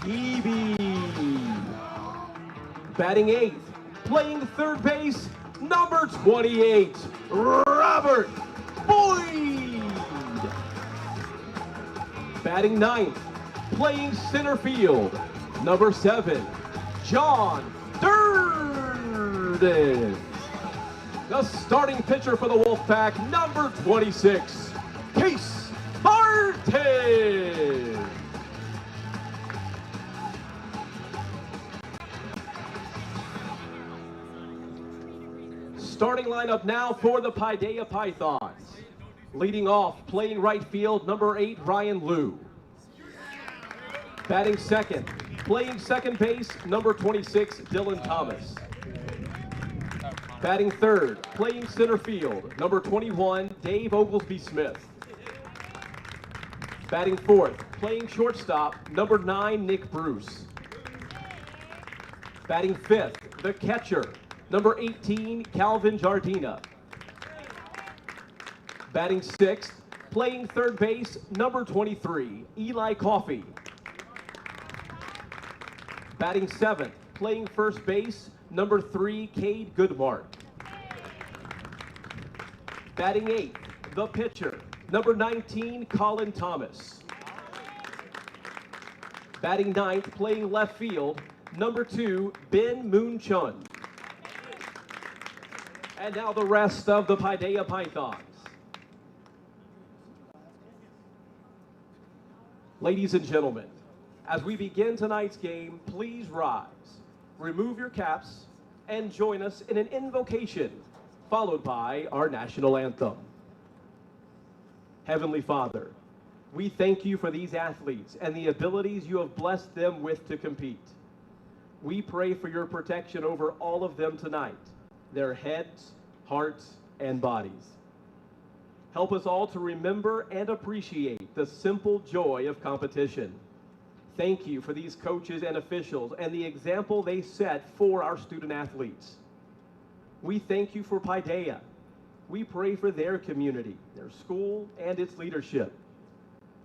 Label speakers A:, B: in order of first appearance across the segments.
A: Eby. Batting eighth, playing third base, number 28, Robert Boyd. Batting ninth, playing center field, number 7, John Durden. The starting pitcher for the Wolfpack, number 26, Case Martin. Starting lineup now for the Paideia Pythons. Leading off, playing right field, number 8, Ryan Liu. Batting second, playing second base, number 26, Dylan Thomas. Batting third, playing center field, number 21, Dave Oglesby Smith. Batting fourth, playing shortstop, number 9, Nick Bruce. Batting fifth, the catcher, number 18, Calvin Jardina. Batting sixth, playing third base, number 23, Eli Coffey. Batting seventh, playing first base, number 3, Cade Goodmark. Batting eighth, the pitcher, number 19, Colin Thomas. Batting ninth, playing left field, number 2, Ben Moon Chun. And now the rest of the Paideia Pythons. Ladies and gentlemen, as we begin tonight's game, please rise, remove your caps, and join us in an invocation, followed by our national anthem. Heavenly Father, we thank you for these athletes and the abilities you have blessed them with to compete. We pray for your protection over all of them tonight, their heads, hearts, and bodies. Help us all to remember and appreciate the simple joy of competition. Thank you for these coaches and officials and the example they set for our student athletes. We thank you for Paideia. We pray for their community, their school, and its leadership.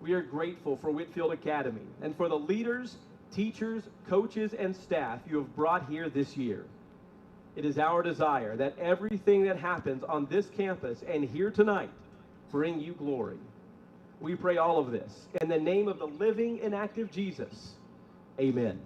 A: We are grateful for Whitefield Academy and for the leaders, teachers, coaches, and staff you have brought here this year. It is our desire that everything that happens on this campus and here tonight bring you glory. We pray all of this in the name of the living and active Jesus. Amen.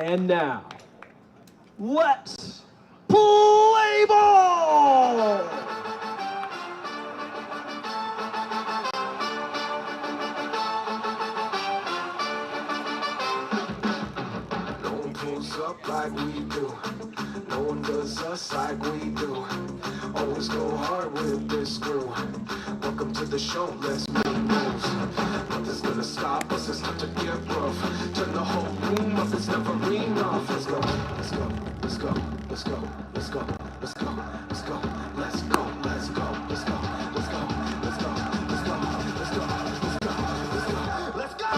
A: And now, let's play ball!
B: No one pulls up like we do. No one does us like we do. Always go hard with this crew. Welcome to the show, let's make moves. Nothing's gonna stop us, it's not to get rough. Turn the whole room up, it's never enough. Let's go, let's go, let's go, let's go, let's go, let's go, let's go, let's go, let's go, let's go, let's go, let's go, let's go, let's go, let's go, let's go, let's go.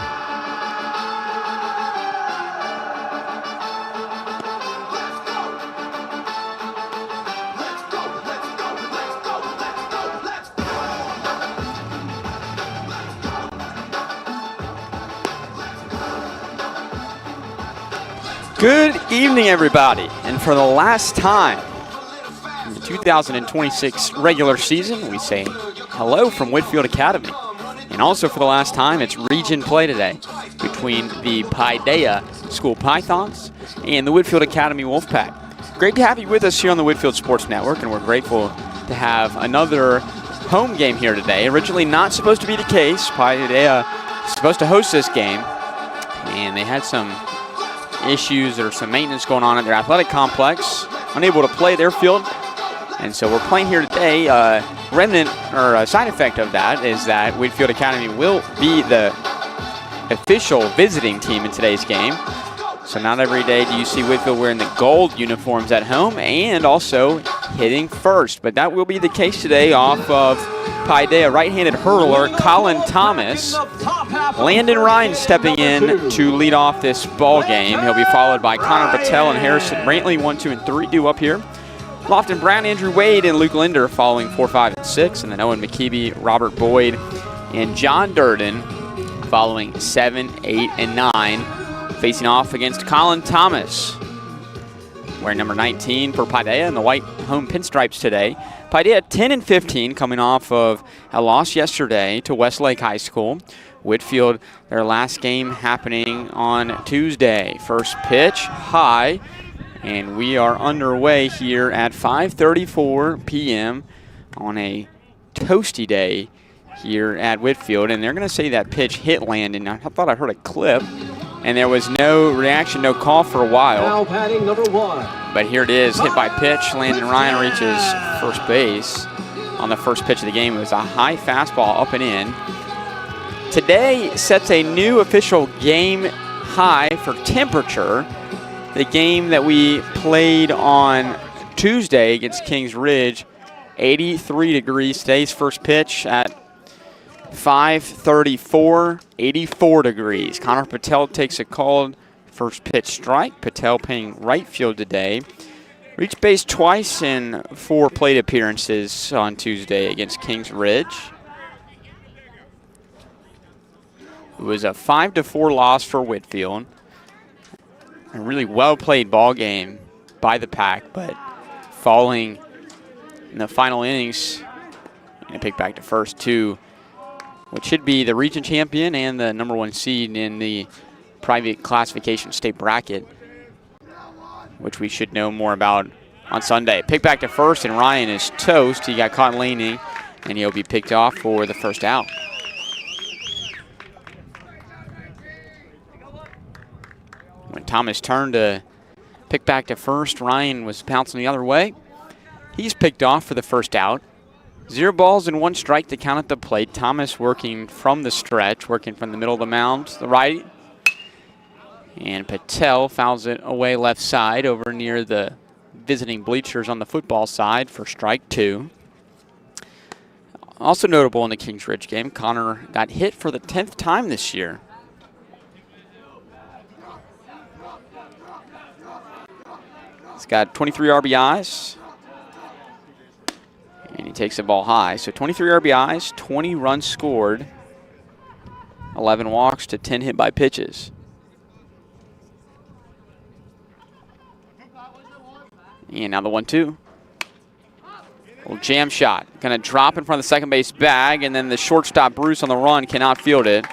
C: Good evening, everybody. And for the last time in the 2026 regular season, we say hello from Whitefield Academy. And also for the last time, it's region play today between the Paideia School Pythons and the Whitefield Academy Wolfpack. Great to have you with us here on the Whitefield Sports Network, and we're grateful to have another home game here today. Originally not supposed to be the case. Paideia is supposed to host this game, and they had some issues or some maintenance going on at their athletic complex, unable to play their field. And so we're playing here today. Remnant, or a side effect of that, is that Whitefield Academy will be the official visiting team in today's game. So not every day do you see Whitefield wearing the gold uniforms at home and also hitting first. But that will be the case today off of Paideia right-handed hurler Colin Thomas. Landon Ryan stepping in to lead off this ball game. He'll be followed by Connor Patel and Harrison Brantley, 1, 2, and 3 due up here. Lofton Brown, Andrew Wade, and Luke Linder following 4, 5, and 6. And then Owen McKeeby, Robert Boyd, and John Durden following 7, 8, and 9. Facing off against Colin Thomas, wearing number 19 for Paideia in the white home pinstripes today. Paideia 10 and 15, coming off of a loss yesterday to Westlake High School. Whitefield, their last game happening on Tuesday. First pitch, high, and we are underway here at 5:34 p.m. on a toasty day here at Whitefield. And they're going to say that pitch hit Landon. I thought I heard a clip, and there was no reaction, no call for a while.
A: Now batting number 1.
C: But here it is, hit by pitch. Landon Ryan reaches first base on the first pitch of the game. It was a high fastball up and in. Today sets a new official game high for temperature. The game that we played on Tuesday against Kings Ridge, 83 degrees. Today's first pitch at 5:34, 84 degrees. Connor Patel takes a called first pitch strike. Patel playing right field today. Reached base twice in 4 plate appearances on Tuesday against Kings Ridge. It was a 5-4 loss for Whitefield. A really well-played ball game by the Pack, but falling in the final innings, and a pick back to first to what should be the region champion and the number 1 seed in the private classification state bracket, which we should know more about on Sunday. Pick back to first, and Ryan is toast. He got caught leaning, and he'll be picked off for the first out. When Thomas turned to pick back to first, Ryan was pouncing the other way. He's picked off for the first out. 0 balls and 1 strike to count at the plate. Thomas working from the stretch, working from the middle of the mound to the right. And Patel fouls it away left side over near the visiting bleachers on the football side for strike 2. Also notable in the Kings Ridge game, Connor got hit for the 10th time this year. He's got 23 RBIs, and he takes the ball high. So 23 RBIs, 20 runs scored, 11 walks to 10 hit by pitches. And now the 1-2. Little jam shot. Going to drop in front of the second base bag, and then the shortstop Bruce on the run cannot field it.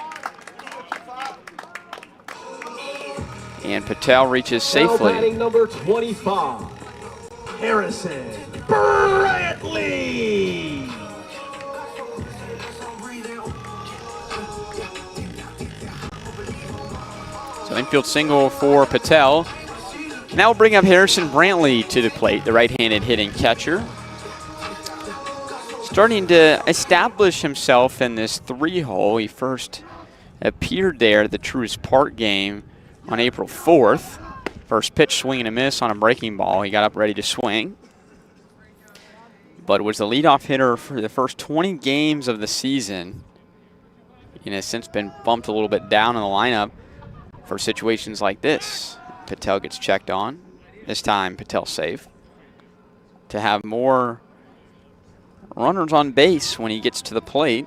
C: And Patel reaches safely.
A: Now batting number 25, Harrison Brantley.
C: So infield single for Patel. Now we'll bring up Harrison Brantley to the plate, the right-handed hitting catcher. Starting to establish himself in this 3-hole. He first appeared there at the Truist Park game on April 4th. First pitch, swing and a miss on a breaking ball. He got up ready to swing, but was the leadoff hitter for the first 20 games of the season. And has since been bumped a little bit down in the lineup for situations like this. Patel gets checked on. This time, Patel safe. To have more runners on base when he gets to the plate.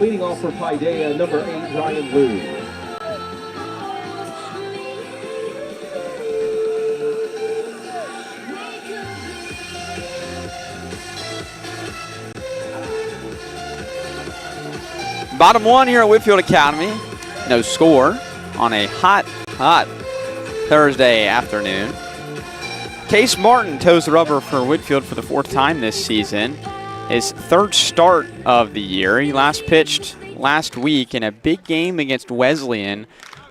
A: Leading off for Paideia, number 8, Ryan Liu.
C: Bottom one here at Whitefield Academy. No score on a hot Thursday afternoon. Case Martin toes the rubber for Whitefield for the 4th time this season. His 3rd start of the year. He last pitched last week in a big game against Wesleyan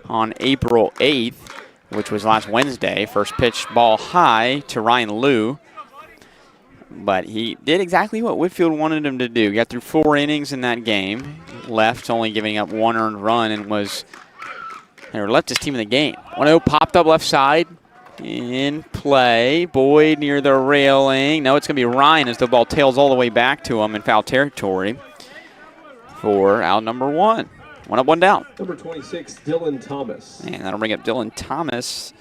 C: on April 8th, which was last Wednesday. First pitch ball high to Ryan Liu. But he did exactly what Whitefield wanted him to do. Got through 4 innings in that game. Left, only giving up 1 earned run, and left his team in the game. 1-0 popped up left side. In play. Boyd near the railing. No, it's going to be Ryan as the ball tails all the way back to him in foul territory for out number 1. 1 up, 1 down.
A: Number 26, Dylan Thomas.
C: And that'll bring up Dylan Thomas,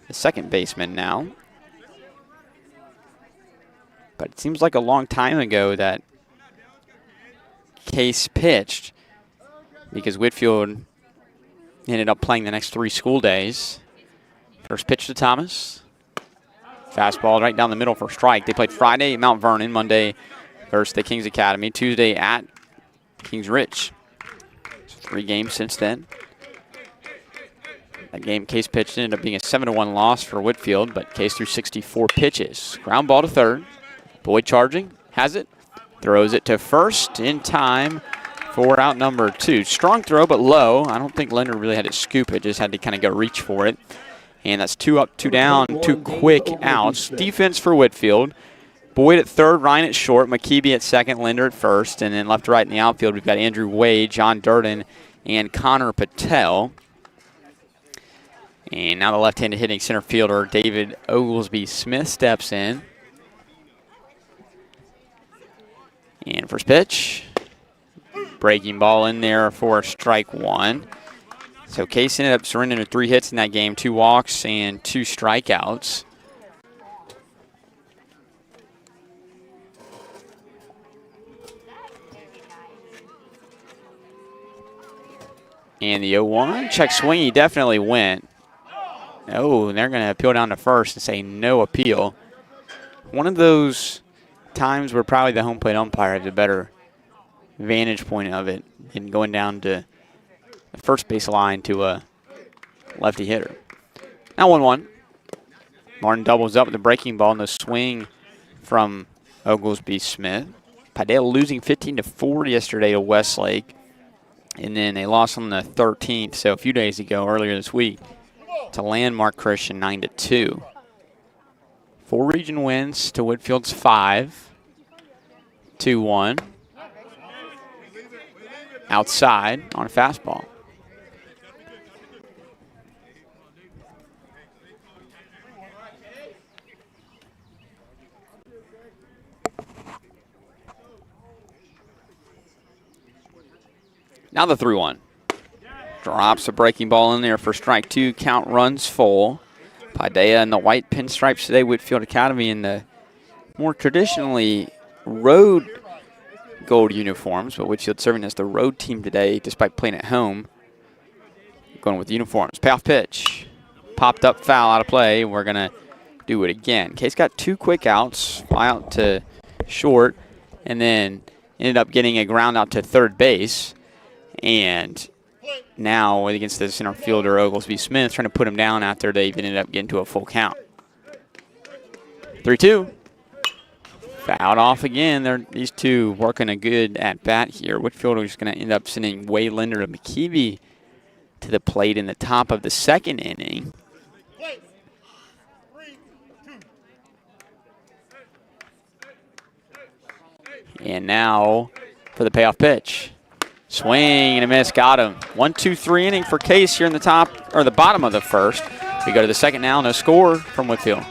C: the second baseman now. But it seems like a long time ago that Case pitched because Whitefield ended up playing the next 3 school days. First pitch to Thomas. Fastball right down the middle for strike. They played Friday at Mount Vernon, Monday versus the Kings Academy, Tuesday at Kings Ridge. So 3 games since then. That game Case pitched ended up being a 7-1 loss for Whitefield, but Case threw 64 pitches. Ground ball to third. Boyd charging, has it, throws it to first in time for out number 2. Strong throw, but low. I don't think Leonard really had to scoop it, just had to kind of go reach for it. And that's 2 up, 2 down, 2 quick outs. Defense for Whitefield. Boyd at third, Ryan at short, McKeeby at second, Linder at first. And then left to right in the outfield, we've got Andrew Wade, John Durden, and Connor Patel. And now the left-handed hitting center fielder, David Oglesby Smith, steps in. And first pitch. Breaking ball in there for strike 1. So Case ended up surrendering 3 hits in that game, 2 walks and 2 strikeouts. And the 0-1, check swing, he definitely went. Oh, and they're going to appeal down to first and say no appeal. One of those times where probably the home plate umpire has a better vantage point of it than going down to the first base line to a lefty hitter. Now 1-1. Martin doubles up with the breaking ball and the swing from Oglesby Smith. Paideia losing 15-4 yesterday to Westlake. And then they lost on the 13th, so a few days ago, earlier this week, to Landmark Christian 9-2. 4 region wins to Whitefield's 5. 2-1. Outside on a fastball. Now the 3-1. Drops a breaking ball in there for strike 2. Count runs full. Paideia in the white pinstripes today. Whitefield Academy in the more traditionally road gold uniforms, but Whitefield serving as the road team today despite playing at home. Going with uniforms. Payoff pitch. Popped up foul out of play. We're going to do it again. Case got 2 quick outs. Fly out to short and then ended up getting a ground out to third base. And now against the center fielder, Oglesby Smith, trying to put him down after they ended up getting to a full count. 3-2. Fouled off again. These two working a good at-bat here. Whitefield is going to end up sending Wade Linder to McKeeby to the plate in the top of the 2nd inning. And now for the payoff pitch. Swing and a miss, got him. 1-2-3 inning for Case here in the top, or the bottom of the 1st. We go to the 2nd now, no score from Whitefield.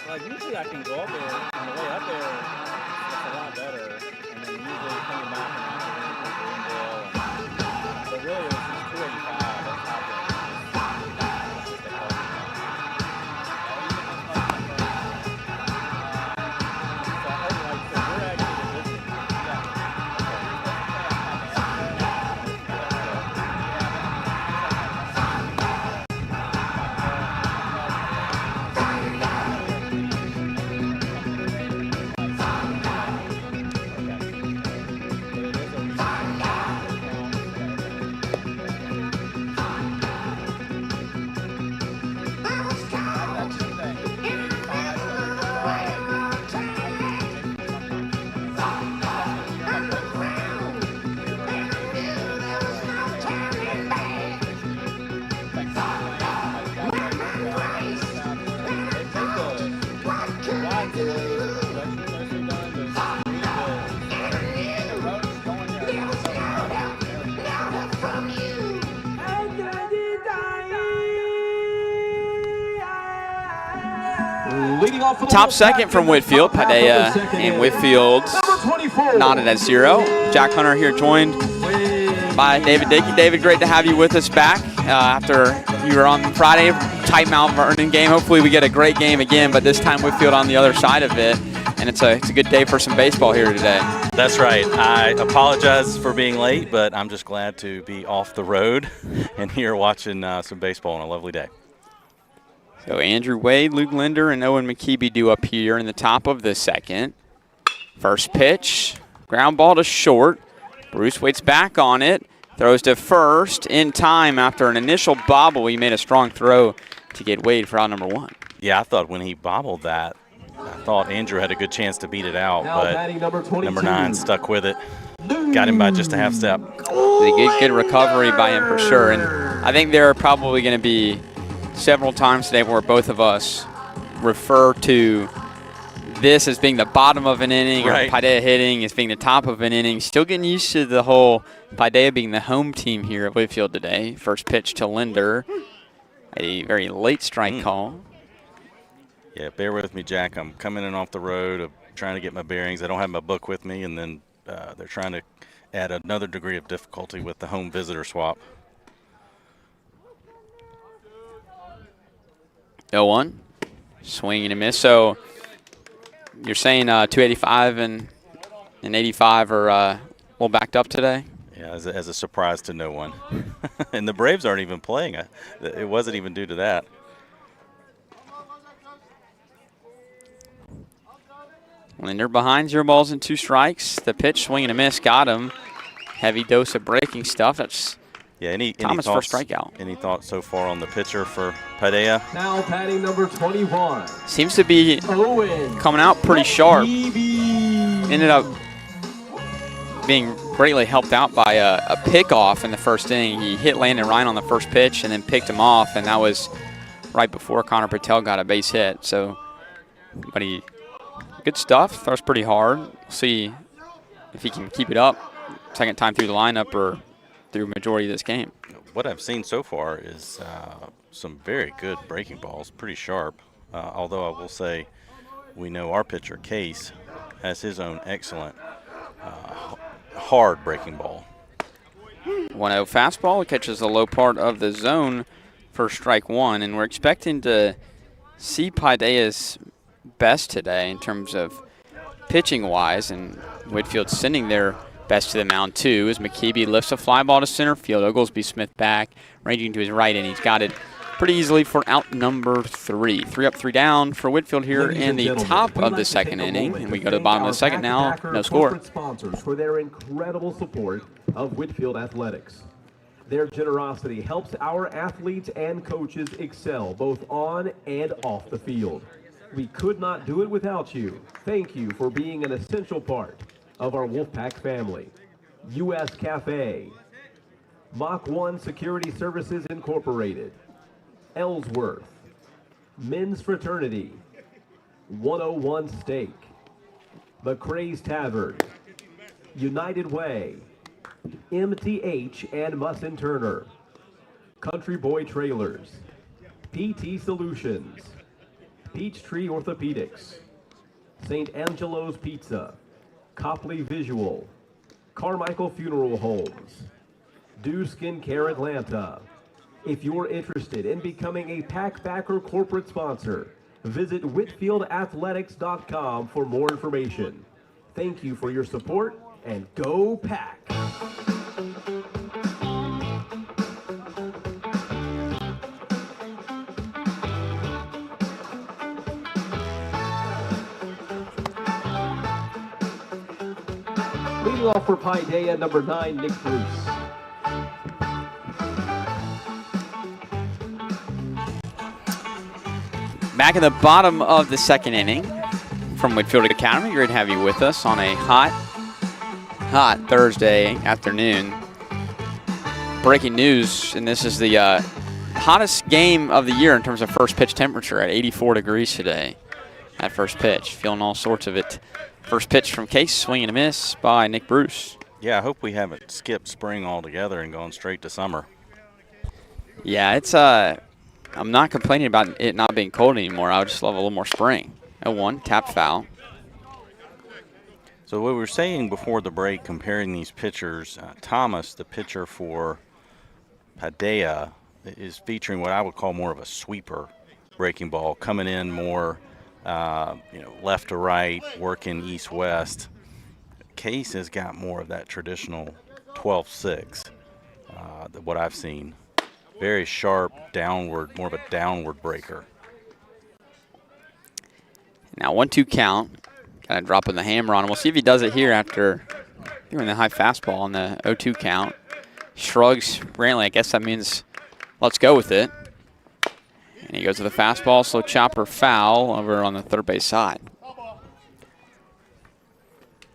D: Like usually I can go up there on the way up there. It's a lot better.
C: Top second from Whitefield. Paideia and Whitefield knotted at 0. Jack Hunter here joined by David Dickey. David, great to have you with us back after you were on Friday, tight Mount Vernon game. Hopefully we get a great game again, but this time Whitefield on the other side of it. And it's a good day for some baseball here today.
D: That's right. I apologize for being late, but I'm just glad to be off the road and here watching some baseball on a lovely day.
C: So Andrew Wade, Luke Linder, and Owen McKeeby due up here in the top of the second. First pitch, ground ball to short. Bruce waits back on it, throws to first in time after an initial bobble. He made a strong throw to get Wade for out number 1.
D: Yeah, I thought when he bobbled that, I thought Andrew had a good chance to beat it out, but number 9 stuck with it. Got him by just a half step.
C: A good recovery by him for sure. And I think there are probably going to be several times today where both of us refer to this as being the bottom of an inning,
D: right,
C: or Paideia hitting as being the top of an inning. Still getting used to the whole Paideia being the home team here at Whitefield today. First pitch to Linder, a very late strike call.
D: Yeah, bear with me, Jack. I'm coming in off the road, of trying to get my bearings. I don't have my book with me, and then they're trying to add another degree of difficulty with the home visitor swap.
C: 0-1, swing and a miss. So you're saying 285 and 85 are a little backed up today?
D: Yeah, as a surprise to no one. And the Braves aren't even playing. It wasn't even due to that.
C: Linder behind, 0 balls and 2 strikes. The pitch, swing and a miss, got him. Heavy dose of breaking stuff. That's
D: any
C: Thomas'
D: thoughts,
C: first strikeout.
D: Any thoughts so far on the pitcher for Paideia?
A: Now batting number 21.
C: Seems to be coming out pretty sharp. Ended up being greatly helped out by a pickoff in the first inning. He hit Landon Ryan on the first pitch and then picked him off, and that was right before Connor Patel got a base hit. So, but good stuff. Throws pretty hard. We'll see if he can keep it up second time through the lineup or through majority of this game.
D: What I've seen so far is some very good breaking balls, pretty sharp. Although I will say we know our pitcher, Case, has his own excellent hard breaking ball.
C: 1-0 fastball. Catches the low part of the zone for strike 1, and we're expecting to see Paideia's best today in terms of pitching-wise, and Whitefield sending their best to the mound too as McKeeby lifts a fly ball to center field. Oglesby Smith back, ranging to his right, and he's got it pretty easily for out number 3. 3 up, 3 down for Whitefield here in the top of the second inning, and we go to the bottom of the second now. No score.
A: Sponsors for their incredible support of Whitefield Athletics. Their generosity helps our athletes and coaches excel both on and off the field. We could not do it without you. Thank you for being an essential part of our Wolfpack family. U.S. Cafe, Mach 1 Security Services Incorporated, Ellsworth, Men's Fraternity, 101 Steak, The Craze Tavern, United Way, MTH and Musson Turner, Country Boy Trailers, PT Solutions, Peachtree Orthopedics, St. Angelo's Pizza, Copley Visual, Carmichael Funeral Homes, Do Skincare Atlanta. If you're interested in becoming a Packbacker corporate sponsor, visit WhitfieldAthletics.com for more information. Thank you for your support, and go Pack! Leading off for Paideia, number 9, Nick Bruce.
C: Back in the bottom of the second inning from Whitefield Academy. Great to have you with us on a hot Thursday afternoon. Breaking news, and this is the hottest game of the year in terms of first pitch temperature at 84 degrees today at first pitch. Feeling all sorts of it. First pitch from Case, swing and a miss by Nick Bruce.
D: Yeah, I hope we haven't skipped spring altogether and gone straight to summer.
C: Yeah, it's I'm not complaining about it not being cold anymore. I would just love a little more spring. 0-1, tap foul.
D: So what we were saying before the break, comparing these pitchers, Thomas, the pitcher for Paideia, is featuring what I would call more of a sweeper breaking ball, coming in more, left to right, working east-west. Case has got more of that traditional 12-6, what I've seen. Very sharp, downward, more of a downward breaker.
C: Now 1-2 count. Kind of dropping the hammer on him. We'll see if he does it here after doing the high fastball on the 0-2 count. Shrugs Brantley. I guess that means let's go with it. And he goes to the fastball, slow chopper foul over on the third base side.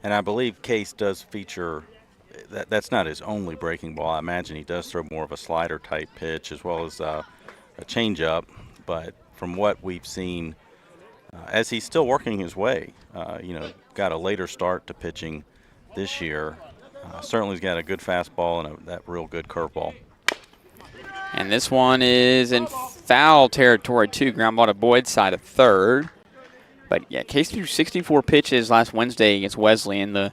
D: And I believe Case does feature, that's not his only breaking ball. I imagine he does throw more of a slider type pitch as well as a changeup. But from what we've seen, as he's still working his way, got a later start to pitching this year. Certainly he's got a good fastball and that real good curveball.
C: And this one is in foul territory too. Ground ball to Boyd's side of third. But yeah, Case threw 64 pitches last Wednesday against Wesley, and the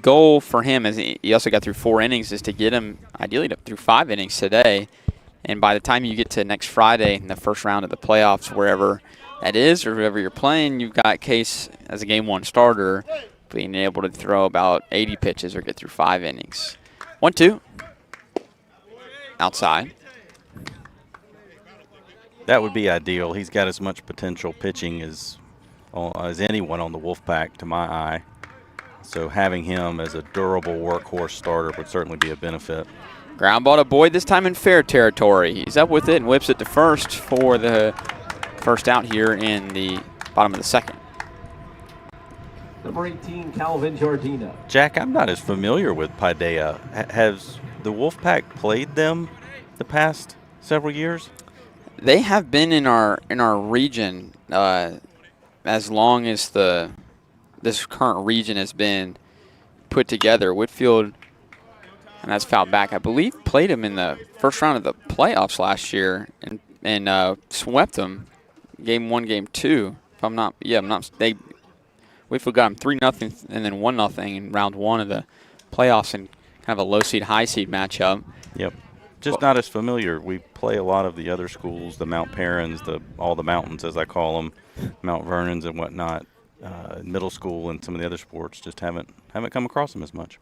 C: goal for him, is he also got through 4 innings, is to get him ideally through 5 innings today. And by the time you get to next Friday in the first round of the playoffs, wherever that is or whoever you're playing, you've got Case as a game 1 starter being able to throw about 80 pitches or get through 5 innings. 1-2. Outside.
D: That would be ideal. He's got as much potential pitching as anyone on the Wolfpack to my eye. So having him as a durable workhorse starter would certainly be a benefit.
C: Ground ball to Boyd, this time in fair territory. He's up with it and whips it to first for the first out here in the bottom of the second.
A: Number 18, Calvin Jardina.
D: Jack, I'm not as familiar with Paideia. Has the Wolfpack played them the past several years?
C: They have been in our region as long as this current region has been put together. Whitefield, and that's fouled back, I believe, played them in the first round of the playoffs last year and swept them game 1, game 2. Whitefield got them 3-0 and then 1-0 in round 1 of the playoffs in kind of a low seed, high seed matchup.
D: Yep. Just not as familiar. We play a lot of the other schools, the Mount Perrins, all the mountains as I call them, Mount Vernons and whatnot, middle school and some of the other sports. Just haven't come across them as much.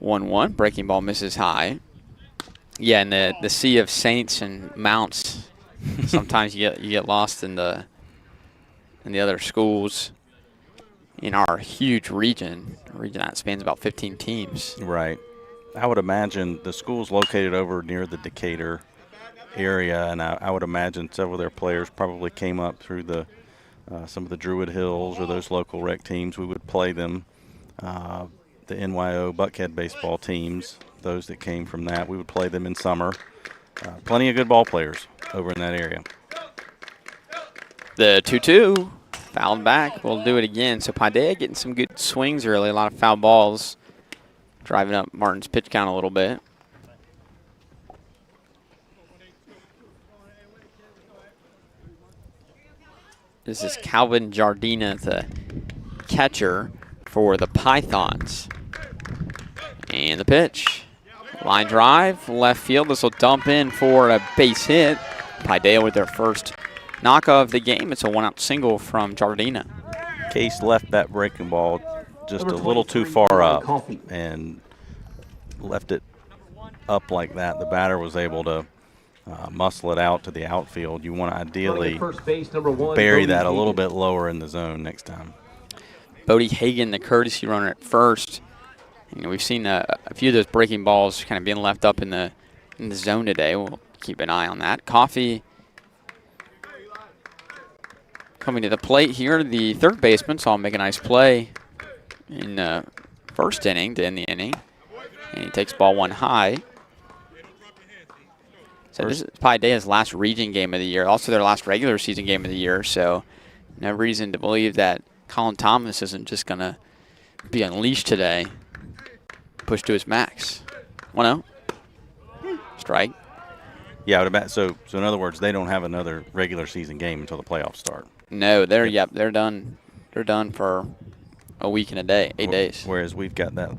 C: 1-1, breaking ball misses high. Yeah, and the sea of saints and mounts. Sometimes you get lost in the other schools in our huge region. A region that spans about 15 teams.
D: Right. I would imagine the school's located over near the Decatur area, and I would imagine several of their players probably came up through some of the Druid Hills or those local rec teams. We would play them. The NYO Buckhead baseball teams, those that came from that, we would play them in summer. Plenty of good ball players over in that area.
C: The 2-2, fouled back. We'll do it again. So Paideia getting some good swings early, a lot of foul balls, driving up Martin's pitch count a little bit. This is Calvin Jardina, the catcher for the Pythons. And the pitch. Line drive, left field. This will dump in for a base hit. Paideia with their first knock of the game. It's a 1-out single from Jardina.
D: Case left that breaking ball just a little too far up and left it up like that. The batter was able to muscle it out to the outfield. You want to ideally bury that a little bit lower in the zone next time.
C: Bodie Hagan, the courtesy runner at first. We've seen a few of those breaking balls kind of being left up in the zone today. We'll keep an eye on that. Coffey coming to the plate here. The third baseman saw him make a nice play in the first inning to end the inning. And he takes ball 1 high. So this is Paideia's last region game of the year, also their last regular season game of the year. So no reason to believe that Colin Thomas isn't just going to be unleashed today. Push to his max. 1-0. Strike.
D: Yeah, so in other words, they don't have another regular season game until the playoffs start.
C: No, they're done. They're done for a week and a day, 8 days.
D: Whereas we've got that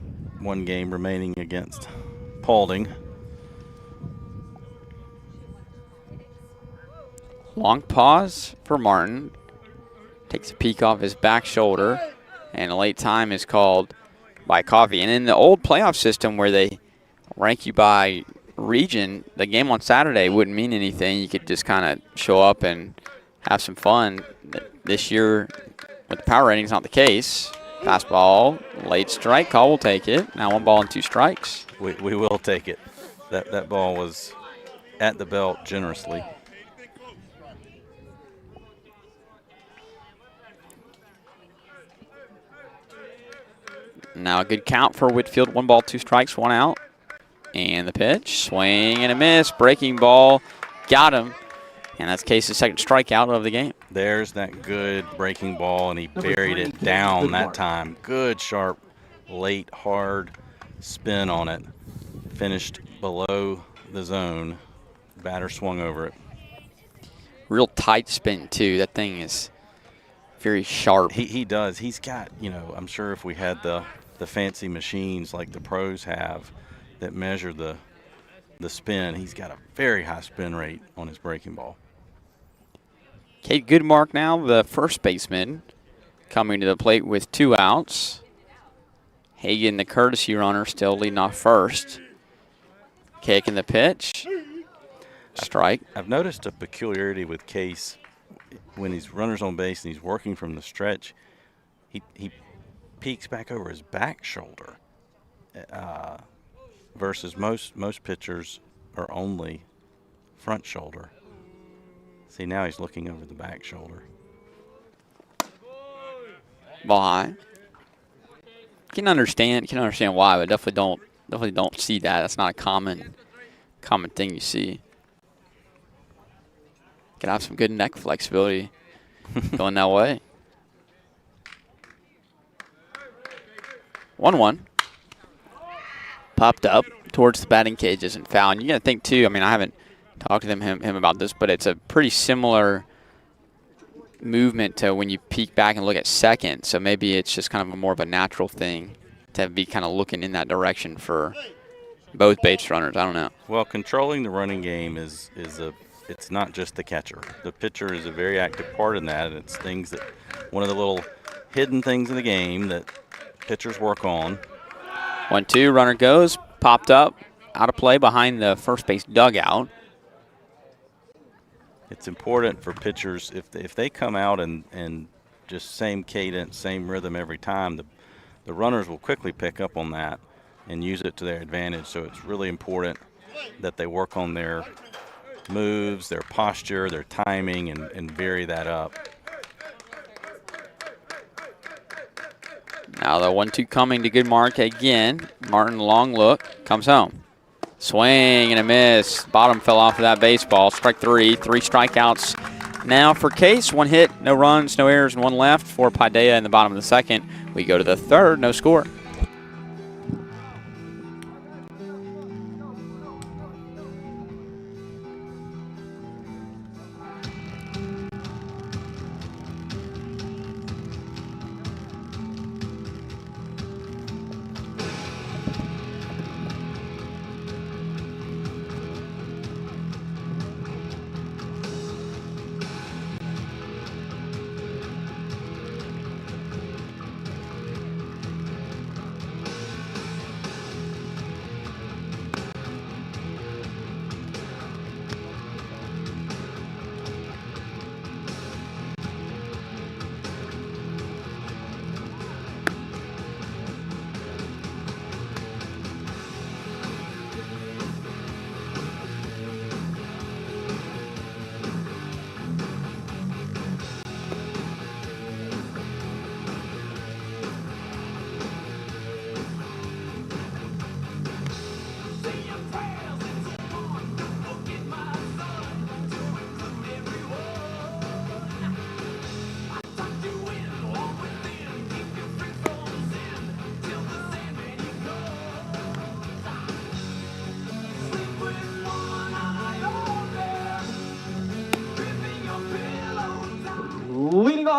D: one game remaining against Paulding.
C: Long pause for Martin. Takes a peek off his back shoulder, and a late time is called by Coffee. And in the old playoff system where they rank you by region, the game on Saturday wouldn't mean anything. You could just kind of show up and have some fun. This year, with the power rating, not the case. Fastball, late strike call, we'll take it. Now 1 ball and 2 strikes.
D: We will take it. That ball was at the belt generously.
C: Now a good count for Whitefield. 1 ball, 2 strikes, 1 out. And the pitch, swing and a miss. Breaking ball, got him. And that's Case's second strikeout of the game.
D: There's that good breaking ball, and he buried it down that time. Good, sharp, late, hard spin on it. Finished below the zone. Batter swung over it.
C: Real tight spin, too. That thing is very sharp.
D: He does. He's got, I'm sure if we had the fancy machines like the pros have that measure the spin, he's got a very high spin rate on his breaking ball.
C: Cade Goodmark now, the first baseman, coming to the plate with 2 outs. Hagan, the courtesy runner, still leading off first. Kicking the pitch. Strike.
D: I've noticed a peculiarity with Case when he's runners on base and he's working from the stretch. He peeks back over his back shoulder versus most pitchers are only front shoulder. See, now he's looking over the back shoulder.
C: Ball high. Can understand why, but definitely don't see that. That's not a common thing you see. Can have some good neck flexibility going that way. 1-1. Popped up towards the batting cage, isn't foul. And you got to think too. I mean, I haven't talked to him about this, but it's a pretty similar movement to when you peek back and look at second. So maybe it's just kind of more of a natural thing to be kind of looking in that direction for both base runners. I don't know.
D: Well, controlling the running game is it's not just the catcher. The pitcher is a very active part in that, and it's things that one of the little hidden things in the game that pitchers work on.
C: 1-2, runner goes, popped up, out of play behind the first base dugout.
D: It's important for pitchers if they come out and just same cadence, same rhythm every time, the runners will quickly pick up on that and use it to their advantage. So it's really important that they work on their moves, their posture, their timing, and vary that up.
C: Now the 1-2 coming to Goodmark again. Martin, long look, comes home. Swing and a miss. Bottom fell off of that baseball. Strike 3, 3 strikeouts. Now for Case, 1 hit, no runs, no errors, and 1 left for Paideia in the bottom of the second. We go to the third, no score.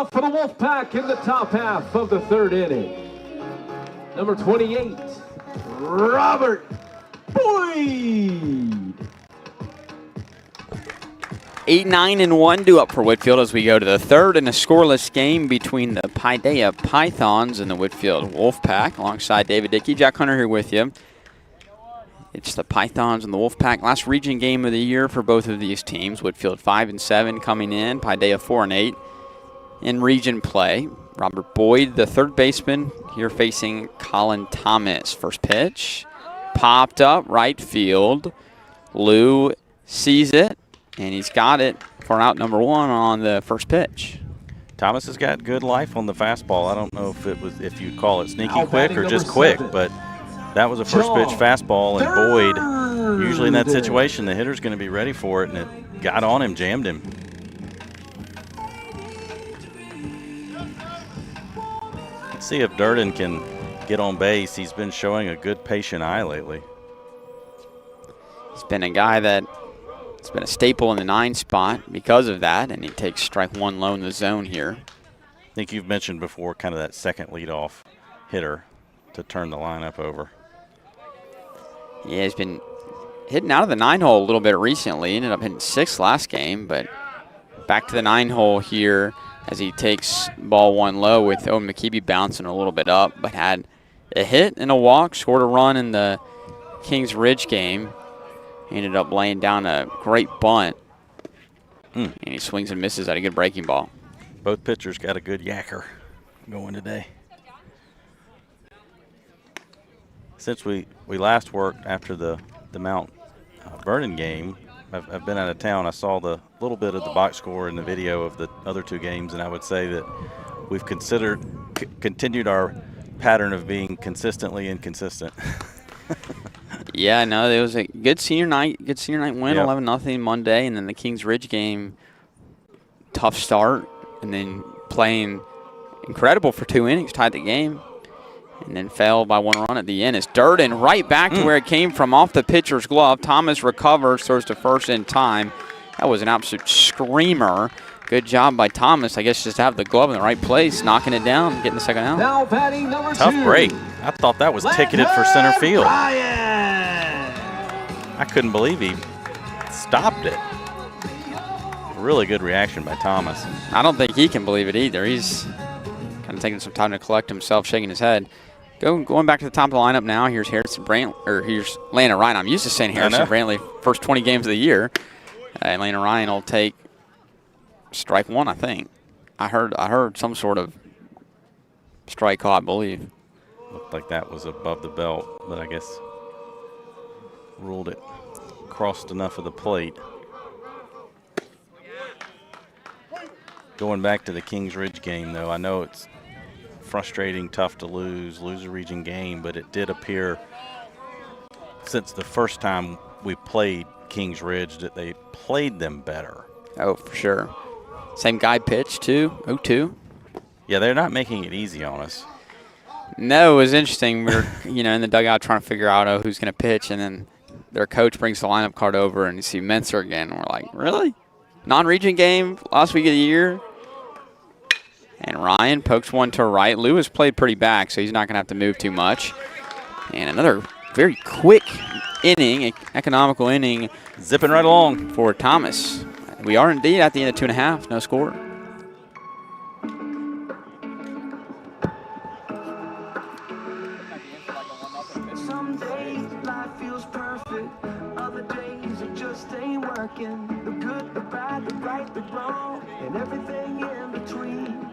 A: off for the Wolfpack in the top half of the third inning. Number 28, Robert Boyd.
C: 8-9-1 due up for Whitefield as we go to the third in a scoreless game between the Paideia Pythons and the Whitefield Wolfpack. Alongside David Dickey, Jack Hunter here with you. It's the Pythons and the Wolfpack. Last region game of the year for both of these teams. Whitefield 5-7 coming in. Paideia 4-8 in region play. Robert Boyd, the third baseman, here facing Colin Thomas. First pitch, popped up right field. Lou sees it, and he's got it for out number one on the first pitch.
D: Thomas has got good life on the fastball. I don't know if you call it sneaky
A: Now
D: quick
A: batting
D: or just
A: number
D: quick,
A: 7.
D: but that was a first pitch fastball, and Boyd, usually in that situation, the hitter's going to be ready for it, and it got on him, jammed him. Let's see if Durden can get on base. He's been showing a good patient eye lately.
C: He's been a guy that's been a staple in the 9 spot because of that, and he takes strike one low in the zone here.
D: I think you've mentioned before kind of that second leadoff hitter to turn the lineup over.
C: Yeah, he's been hitting out of the 9 hole a little bit recently. Ended up hitting 6 last game, but back to the 9 hole here as he takes ball one low with Owen McKeeby bouncing a little bit up, but had a hit and a walk, scored a run in the Kings Ridge game. He ended up laying down a great bunt, and he swings and misses at a good breaking ball.
D: Both pitchers got a good yacker going today. Since we last worked after the Mount Vernon game, I've been out of town. I saw the little bit of the box score and the video of the other 2 games, and I would say that we've continued our pattern of being consistently inconsistent.
C: Yeah, no, it was a good senior night win,
D: Yep.
C: 11-0 Monday, and then the Kings Ridge game, tough start, and then playing incredible for 2 innings, tied the game, and then fell by 1 run at the end. It's Durden right back to where it came from, off the pitcher's glove. Thomas recovers, throws to first in time. That was an absolute screamer. Good job by Thomas, I guess, just to have the glove in the right place, knocking it down, getting the second out.
A: Now batting number 2.
D: Tough break. I thought that was ticketed for center field. I couldn't believe he stopped it. Really good reaction by Thomas.
C: I don't think he can believe it either. He's kind of taking some time to collect himself, shaking his head. Going back to the top of the lineup now. Here's Harrison Brantley, or here's Landon Ryan. I'm used to saying Harrison Brantley first 20 games of the year. And Landon Ryan will take strike one, I think. I heard some sort of strike call, I believe.
D: Looked like that was above the belt, but I guess ruled it crossed enough of the plate. Going back to the Kings Ridge game, though, I know it's frustrating, tough to lose a region game, but it did appear since the first time we played Kings Ridge that they played them better.
C: Oh, for sure. Same guy pitched, too, 0-2.
D: Yeah, they're not making it easy on us.
C: No, it was interesting. We were, in the dugout trying to figure out who's going to pitch, and then their coach brings the lineup card over, and you see Menser again. And we're like, really? Non-region game, last week of the year? And Ryan pokes one to right. Lewis played pretty back, so he's not going to have to move too much. And another very quick inning, economical inning.
D: Zipping right along.
C: For Thomas. We are indeed at the end of 2.5, no score.
B: Some days life feels perfect, other days it just ain't working. The good, the bad, the right, the wrong, and everything in between.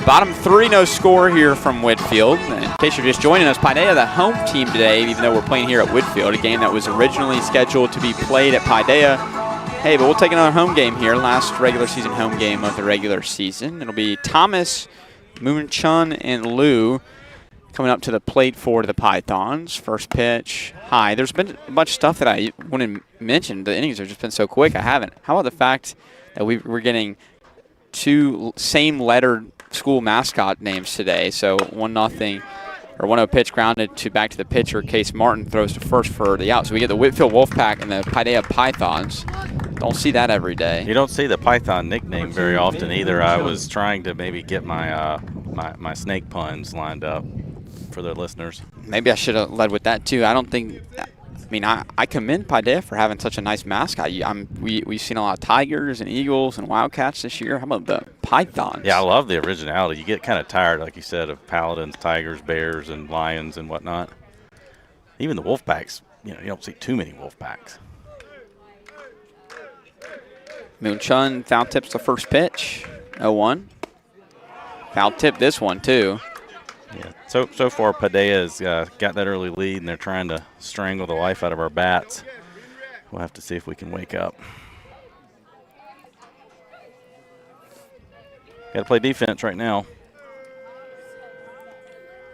C: Bottom three, no score here from Whitefield. In case you're just joining us, Paideia, the home team today, even though we're playing here at Whitefield, a game that was originally scheduled to be played at Paideia. Hey, but we'll take another home game here, last regular season home game of the regular season. It'll be Thomas, Moon Chun, and Lou coming up to the plate for the Pythons. First pitch, high. There's been a bunch of stuff that I wouldn't mention. The innings have just been so quick, I haven't. How about the fact that we're getting two same lettered school mascot names today? So 1-0 or 1-0 pitch grounded to back to the pitcher. Case Martin throws to first for the out. So we get the Whitefield Wolfpack and the Paideia Pythons. Don't see that every day.
D: You don't see the Python nickname very often either. I was trying to maybe get my my snake puns lined up for the listeners.
C: Maybe I should have led with that too. I don't think. I mean, I commend Paideia for having such a nice mascot. We've seen a lot of Tigers and Eagles and Wildcats this year. How about the Pythons?
D: Yeah, I love the originality. You get kind of tired, like you said, of Paladins, Tigers, Bears, and Lions and whatnot. Even the Wolfpacks, you don't see too many Wolfpacks.
C: Moon Chun foul tips the first pitch, 0-1. Foul tip this one too.
D: Yeah. So far, Paideia's got that early lead, and they're trying to strangle the life out of our bats. We'll have to see if we can wake up. Got to play defense right now.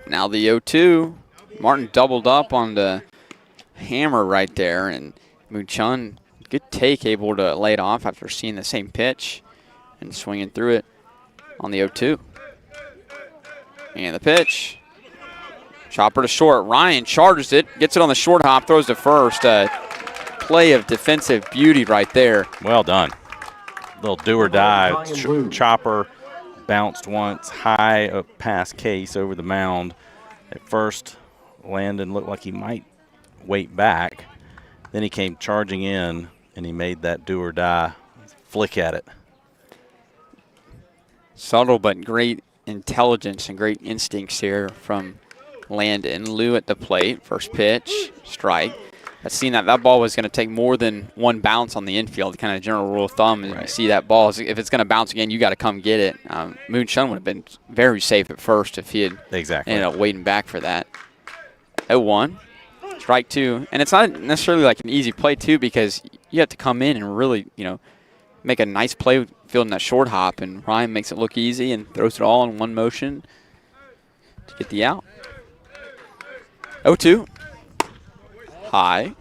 C: Now the 0-2. Martin doubled up on the hammer right there, and Moon Chun, good take, able to lay it off after seeing the same pitch and swinging through it on the 0-2. And the pitch. Chopper to short. Ryan charges it, gets it on the short hop, throws to first. Play of defensive beauty right there.
D: Well done. Little do or die. Chopper bounced once high up past Case over the mound. At first, Landon looked like he might wait back. Then he came charging in, and he made that do or die flick at it.
C: Subtle but great intelligence and great instincts here from Landon. Lou at the plate, first pitch, strike. I've seen that ball was going to take more than one bounce on the infield. Kind of general rule of thumb, right. You see that ball, if it's going to bounce again, you got to come get it. Moon Chun would have been very safe at first if he had ended up waiting back for that. 0-1, strike two. And it's not necessarily like an easy play too, because you have to come in and really, make a nice play fielding that short hop, and Ryan makes it look easy and throws it all in one motion to get the out. 0-2. High.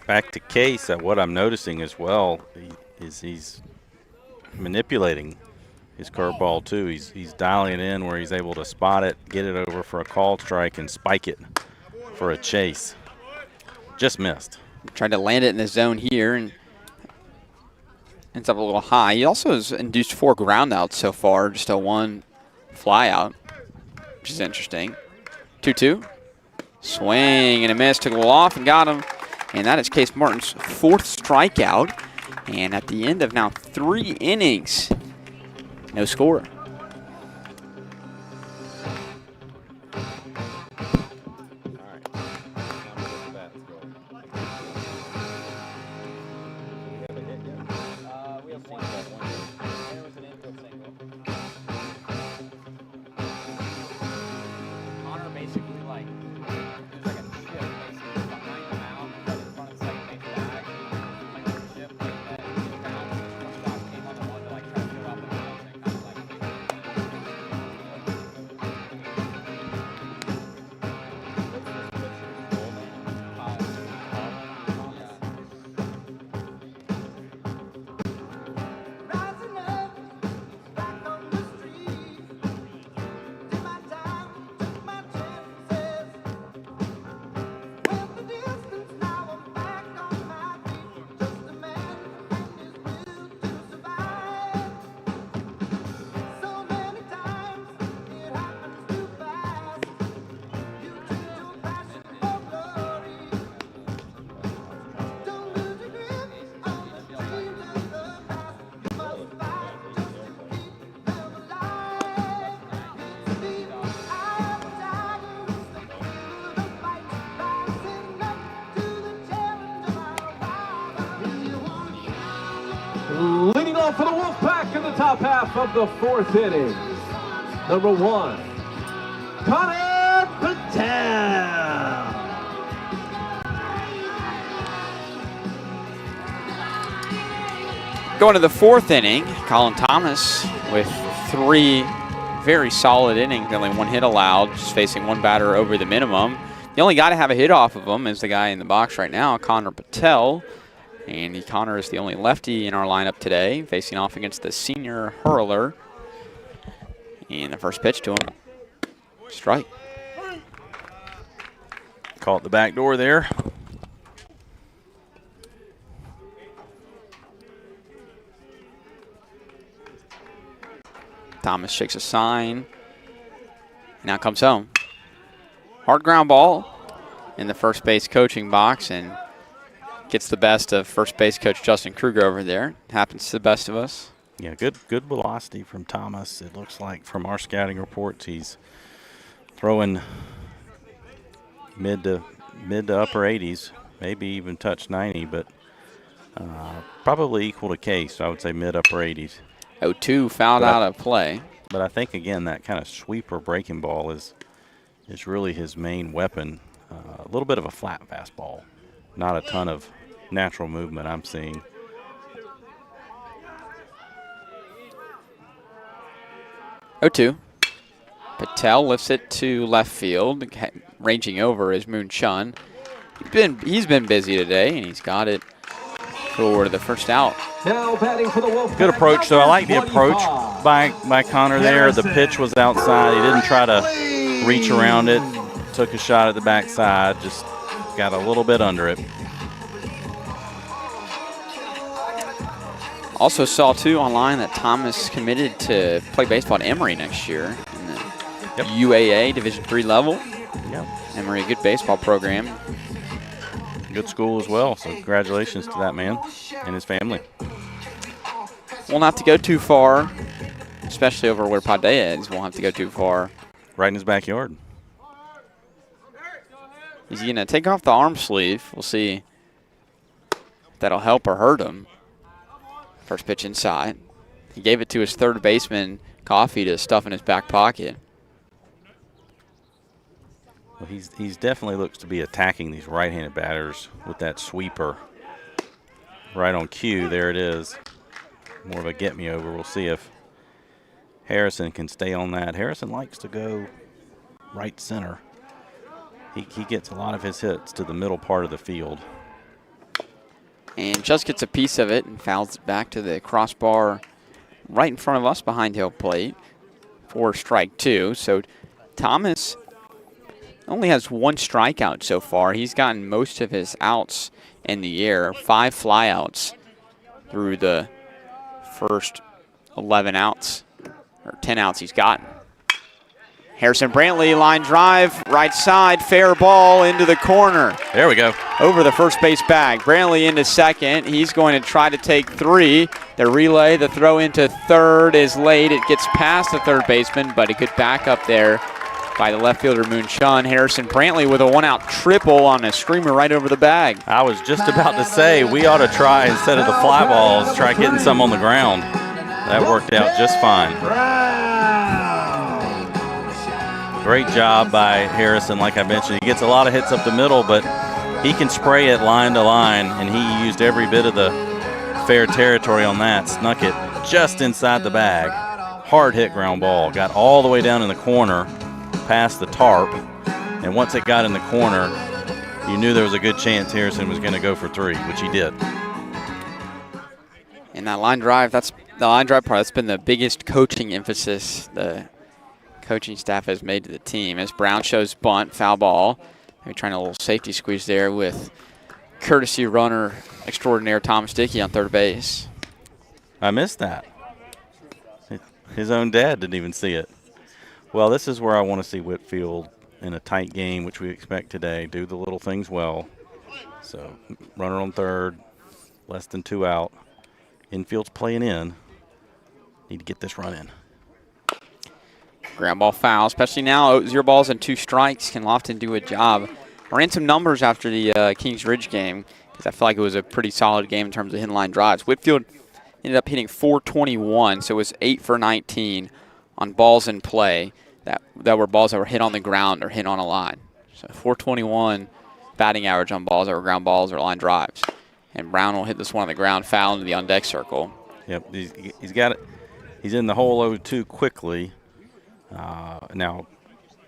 D: Back to Case. What I'm noticing as well is he's manipulating his curveball too. He's dialing it in where he's able to spot it, get it over for a called strike, and spike it for a chase. Just missed.
C: Tried to land it in the zone here and ends up a little high. He also has induced 4 groundouts so far, just a 1 fly out, which is interesting. 2-2. Swing and a miss, took a little off and got him. And that is Case Martin's 4th strikeout. And at the end of now 3 innings, no score.
A: Leading off for the Wolfpack in the top half of the 4th inning, number 1, Connor Patel.
C: Going to the 4th inning, Colin Thomas with 3 very solid innings, only 1 hit allowed, just facing 1 batter over the minimum. The only guy to have a hit off of him is the guy in the box right now, Connor Patel. And Connor is the only lefty in our lineup today, facing off against the senior hurler. And the first pitch to him, strike.
D: Caught the back door there.
C: Thomas shakes a sign. Now comes home. Hard ground ball in the first base coaching box and gets the best of first base coach Justin Kruger over there. Happens to the best of us.
D: Yeah, good velocity from Thomas. It looks like from our scouting reports he's throwing mid to upper 80s, maybe even touch 90, but probably equal to Case. I would say mid upper 80s.
C: 0-2 fouled out of play.
D: But I think, again, that kind of sweeper breaking ball is really his main weapon. A little bit of a flat fastball. Not a ton of natural movement I'm seeing.
C: Oh-2. Patel lifts it to left field. Ranging over is Moon Chun. He's been busy today, and he's got it for the first out.
A: Now batting for the Wolfpack.
D: Good approach, though. I like the approach by Connor there. The pitch was outside. He didn't try to reach around it. Took a shot at the backside. Just got a little bit under it.
C: Also saw, too, online that Thomas committed to play baseball at Emory next year in the UAA Division III level.
D: Yep.
C: Emory, a good baseball program.
D: Good school as well, so congratulations to that man and his family.
C: Won't have to go too far, especially over where Paideia is. Won't have to go too far.
D: Right in his backyard.
C: He's going to take off the arm sleeve. We'll see if that'll help or hurt him. First pitch inside. He gave it to his third baseman, Coffee, to stuff in his back pocket.
D: Well, he's definitely looks to be attacking these right-handed batters with that sweeper. Right on cue, there it is. More of a get-me-over. We'll see if Harrison can stay on that. Harrison likes to go right center. He gets a lot of his hits to the middle part of the field.
C: And just gets a piece of it and fouls it back to the crossbar right in front of us behind home plate for strike 2. So Thomas only has 1 strikeout so far. He's gotten most of his outs in the air, 5 flyouts through the first 11 outs, or 10 outs he's gotten. Harrison Brantley, line drive, right side, fair ball into the corner.
D: There we go.
C: Over the first base bag. Brantley into second. He's going to try to take 3. The relay, the throw into third is late. It gets past the third baseman, but a good back up there by the left fielder, Moon Chun. Harrison Brantley with a 1-out triple on a screamer right over the bag.
D: I was just about to say we ought to try, instead of the fly balls, try getting some on the ground. That worked out just fine. Great job by Harrison, like I mentioned. He gets a lot of hits up the middle, but he can spray it line to line, and he used every bit of the fair territory on that. Snuck it just inside the bag. Hard hit ground ball. Got all the way down in the corner, past the tarp, and once it got in the corner, you knew there was a good chance Harrison was going to go for 3, which he did.
C: And that line drive, that's the line drive part. That's been the biggest coaching emphasis the coaching staff has made to the team. As Brown shows bunt, foul ball. Maybe trying a little safety squeeze there with courtesy runner extraordinaire Thomas Dickey on third base.
D: I missed that. His own dad didn't even see it. Well, this is where I want to see Whitefield in a tight game, which we expect today. Do the little things well. So runner on third, less than 2 out. Infield's playing in. Need to get this run in.
C: Ground ball foul, especially now, 0 balls and 2 strikes can often do a job. I ran some numbers after the Kings Ridge game because I feel like it was a pretty solid game in terms of hit line drives. Whitefield ended up hitting .421, so it was 8 for 19 on balls in play that were balls that were hit on the ground or hit on a line. So 421 batting average on balls that were ground balls or line drives. And Brown will hit this one on the ground, foul into the on-deck circle.
D: Yep, he's got it. He's in the hole 0-2 quickly. Now,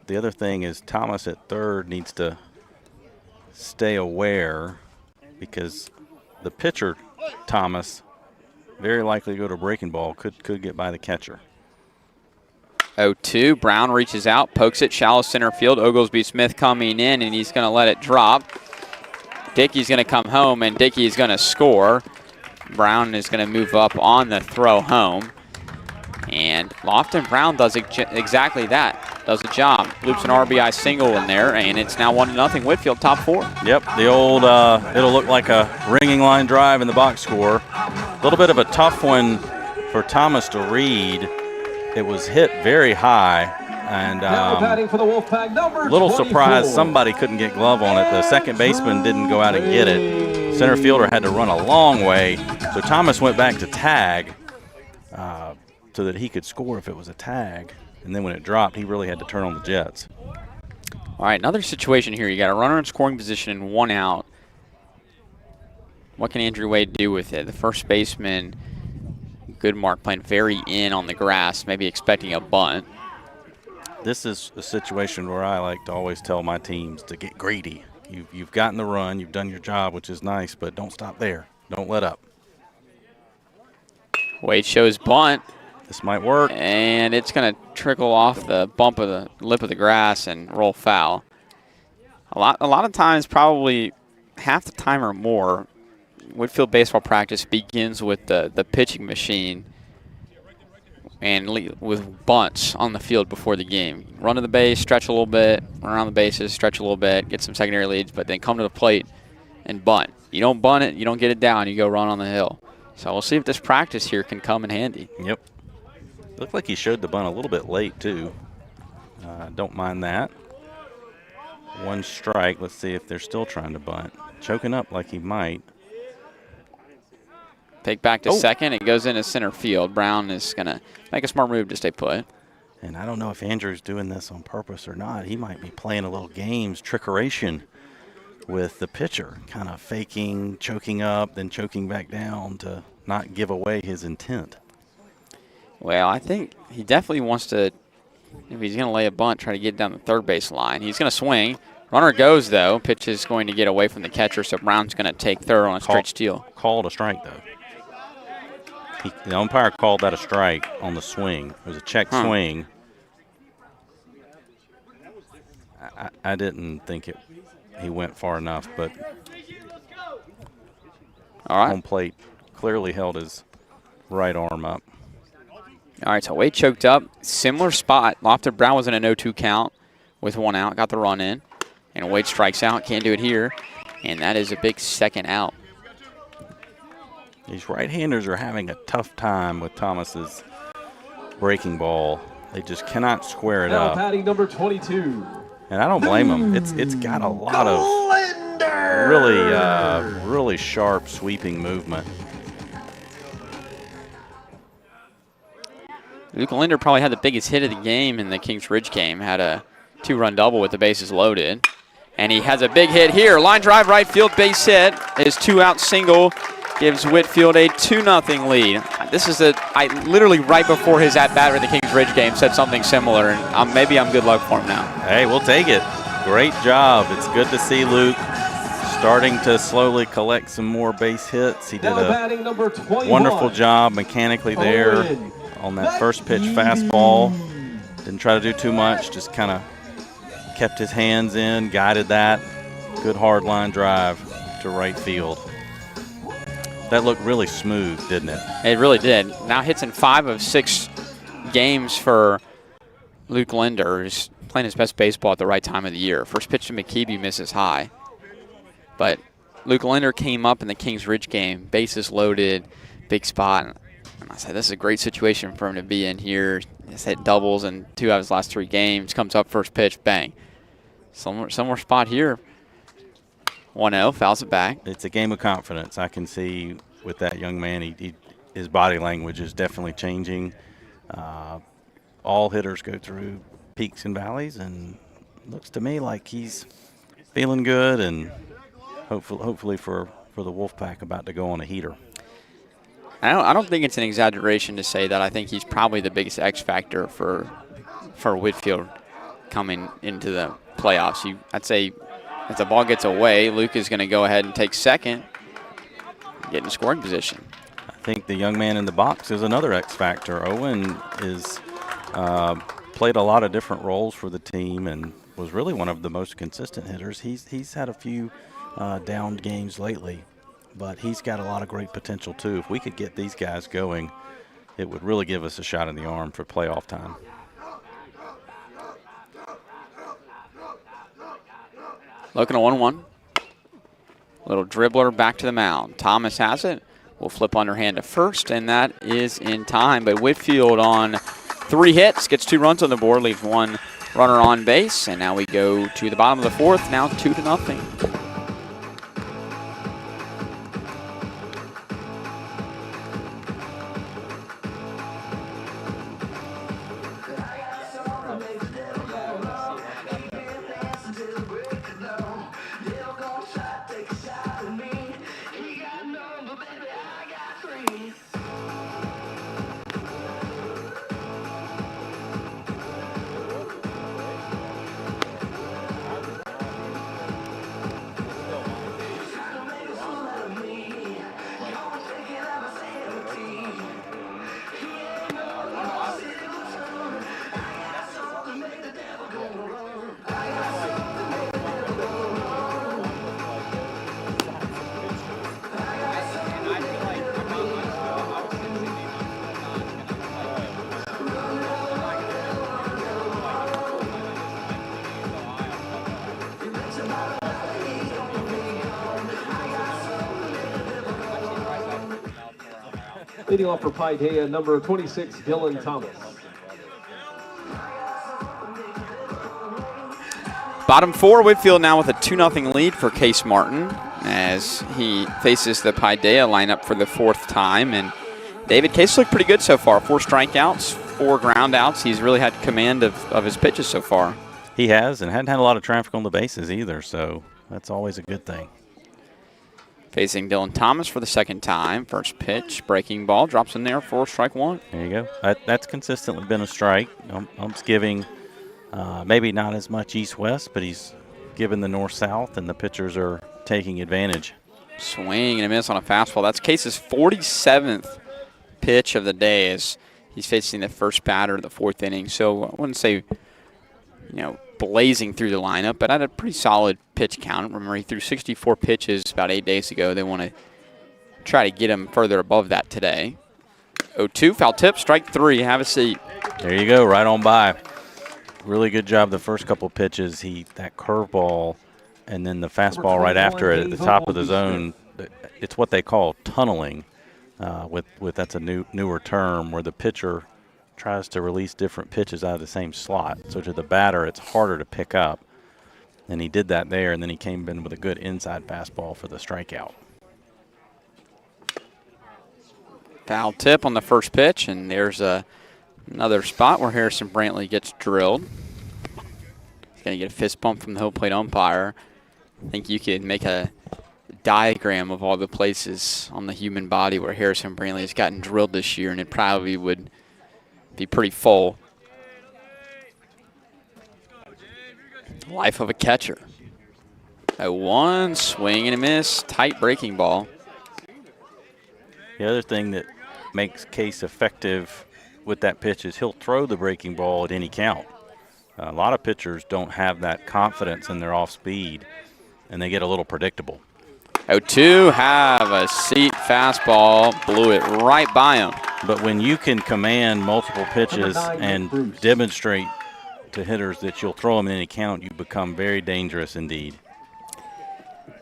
D: the other thing is Thomas at third needs to stay aware because the pitcher, Thomas, very likely to go to breaking ball, could get by the catcher.
C: 0-2. Brown reaches out, pokes it, shallow center field. Oglesby Smith coming in, and he's going to let it drop. Dickey's going to come home, and Dickey's going to score. Brown is going to move up on the throw home. And Lofton Brown does exactly that. Does a job. Loops an RBI single in there, and it's now 1-0 Whitefield, top four.
D: Yep, the old, it'll look like a ringing line drive in the box score. A little bit of a tough one for Thomas to read. It was hit very high, and a little surprised somebody couldn't get glove on it. The second baseman didn't go out and get it. Center fielder had to run a long way, so Thomas went back to tag so that he could score if it was a tag. And then when it dropped, he really had to turn on the jets.
C: All right, another situation here. You got a runner in scoring position and 1 out. What can Andrew Wade do with it? The first baseman, Goodmark, playing very in on the grass, maybe expecting a bunt.
D: This is a situation where I like to always tell my teams to get greedy. You've gotten the run, you've done your job, which is nice, but don't stop there. Don't let up.
C: Wade shows bunt.
D: This might work.
C: And it's going to trickle off the bump of the lip of the grass and roll foul. A lot of times, probably half the time or more, Whitefield baseball practice begins with the pitching machine and with bunts on the field before the game. Run to the base, stretch a little bit, run around the bases, stretch a little bit, get some secondary leads, but then come to the plate and bunt. You don't bunt it, you don't get it down, you go run on the hill. So we'll see if this practice here can come in handy.
D: Yep. Looked like he showed the bunt a little bit late, too. Don't mind that. 1 strike. Let's see if they're still trying to bunt. Choking up like he might.
C: Take back to second. It goes into center field. Brown is going to make a smart move to stay put.
D: And I don't know if Andrew's doing this on purpose or not. He might be playing a little games, trickeration with the pitcher, kind of faking, choking up, then choking back down to not give away his intent.
C: Well, I think he definitely wants to, if he's going to lay a bunt, try to get down the third base line. He's going to swing. Runner goes, though. Pitch is going to get away from the catcher, so Brown's going to take third on a straight steal.
D: Called a strike, though. The umpire called that a strike on the swing. It was a check swing. I didn't think he went far enough, but
C: all right.
D: Home plate clearly held his right arm up.
C: All right, so Wade choked up. Similar spot. Lofton Brown was in an 0-2 count with 1 out. Got the run in. And Wade strikes out. Can't do it here. And that is a big second out.
D: These right-handers are having a tough time with Thomas's breaking ball. They just cannot square it up.
A: Batting number 22.
D: And I don't blame them. It's got a lot of really sharp sweeping movement.
C: Luke Linder probably had the biggest hit of the game in the Kings Ridge game. Had a 2-run double with the bases loaded. And he has a big hit here. Line drive, right field, base hit. His 2-out single gives Whitefield a 2-0 lead. This is I literally right before his at-bat in the Kings Ridge game said something similar, and maybe I'm good luck for him now.
D: Hey, we'll take it. Great job. It's good to see Luke starting to slowly collect some more base hits. He did a wonderful job mechanically there on that first pitch fastball. Didn't try to do too much, just kind of kept his hands in, guided that. Good hard line drive to right field. That looked really smooth, didn't it?
C: It really did. Now hits in 5 of 6 games for Luke Linder, who's playing his best baseball at the right time of the year. First pitch to McKeeby misses high. But Luke Linder came up in the Kings Ridge game, bases loaded, big spot. And I said, this is a great situation for him to be in here. He's hit doubles in 2 out of his last 3 games. Comes up first pitch, bang. Somewhere spot here. 1-0, fouls it back.
D: It's a game of confidence. I can see with that young man, his body language is definitely changing. all hitters go through peaks and valleys, and looks to me like he's feeling good, and hopefully for the Wolfpack about to go on a heater.
C: I don't think it's an exaggeration to say that I think he's probably the biggest X factor for Whitefield coming into the playoffs. I'd say if the ball gets away, Luke is going to go ahead and take second, get in scoring position.
D: I think the young man in the box is another X factor. Owen is played a lot of different roles for the team and was really one of the most consistent hitters. He's had a few downed games lately, but he's got a lot of great potential too. If we could get these guys going, it would really give us a shot in the arm for playoff time.
C: Looking at 1-1. Little dribbler back to the mound. Thomas has it. Will flip underhand to first, and that is in time. But Whitefield on 3 hits, gets 2 runs on the board, leaves 1 runner on base, and now we go to the bottom of the 4th, now 2-0.
A: Leading off for Paideia, number 26, Dylan Thomas.
C: Bottom 4, Whitefield now with a 2-0 lead for Case Martin as he faces the Paideia lineup for the 4th time. And David, Case looked pretty good so far. 4 strikeouts, 4 ground outs. He's really had command of his pitches so far.
D: He has, and hadn't had a lot of traffic on the bases either, so that's always a good thing.
C: Facing Dylan Thomas for the 2nd time. First pitch, breaking ball, drops in there for strike 1.
D: There you go. That's consistently been a strike. Ump's giving maybe not as much east-west, but he's given the north-south, and the pitchers are taking advantage.
C: Swing and a miss on a fastball. That's Case's 47th pitch of the day as he's facing the first batter of the 4th inning. So I wouldn't say, blazing through the lineup, but had a pretty solid pitch count. Remember, he threw 64 pitches about 8 days ago. They want to try to get him further above that today. 0-2, foul tip, strike 3. Have a seat.
D: There you go, right on by. Really good job the first couple pitches. That curveball and then the fastball right after it at the top of the zone. It's what they call tunneling. With that's a newer term where the pitcher tries to release different pitches out of the same slot. So to the batter, it's harder to pick up. And he did that there, and then he came in with a good inside fastball for the strikeout.
C: Foul tip on the first pitch, and there's another spot where Harrison Brantley gets drilled. He's going to get a fist bump from the home plate umpire. I think you could make a diagram of all the places on the human body where Harrison Brantley has gotten drilled this year, and it probably would be pretty full. Life of a catcher. A 1 swing and a miss, tight breaking ball.
D: The other thing that makes Case effective with that pitch is he'll throw the breaking ball at any count. A lot of pitchers don't have that confidence in their off speed, and they get a little predictable.
C: 0-2, have a seat fastball, blew it right by him.
D: But when you can command multiple pitches and demonstrate to hitters that you'll throw them in any count, you become very dangerous indeed.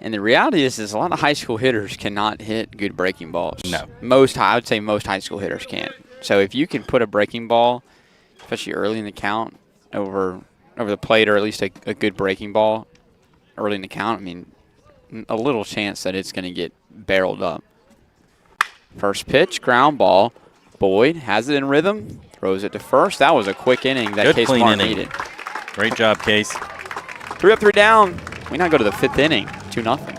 C: And the reality is a lot of high school hitters cannot hit good breaking balls.
D: No.
C: I would say most high school hitters can't. So if you can put a breaking ball, especially early in the count, over the plate, or at least a good breaking ball early in the count, I mean, a little chance that it's going to get barreled up. First pitch, ground ball. Boyd has it in rhythm. Throws it to first. That was a quick inning that
D: Good
C: Case
D: clean
C: Martin
D: inning.
C: needed.
D: Great job, Case.
C: 3 up, 3 down. We now go to the 5th inning, 2-0.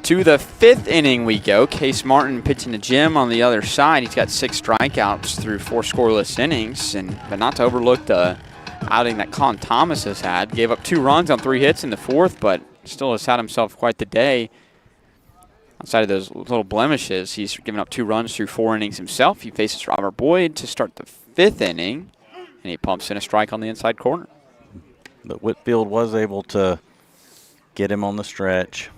C: To the 5th inning we go. Case Martin pitching to Jim on the other side. He's got 6 strikeouts through 4 scoreless innings, but not to overlook the outing that Colin Thomas has had. Gave up 2 runs on 3 hits in the 4th, but still has had himself quite the day. Outside of those little blemishes, he's given up 2 runs through 4 innings himself. He faces Robert Boyd to start the 5th inning, and he pumps in a strike on the inside corner.
D: But Whitefield was able to get him on the stretch,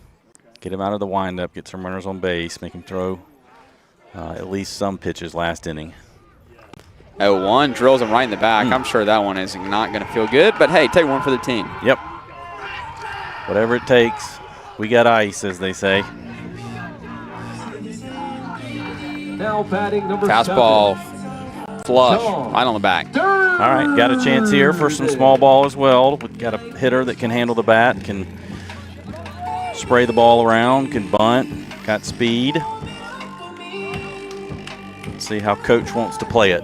D: get him out of the windup, get some runners on base, make him throw at least some pitches last inning.
C: 0-1, drills him right in the back. I'm sure that one is not going to feel good, but hey, take one for the team.
D: Yep. Whatever it takes. We got ice, as they say.
A: Now batting number
C: Fastball,
A: 7.
C: flush, right on the back.
D: All right, got a chance here for some small ball as well. We've got a hitter that can handle the bat, can spray the ball around, can bunt, got speed. Let's see how Coach wants to play it.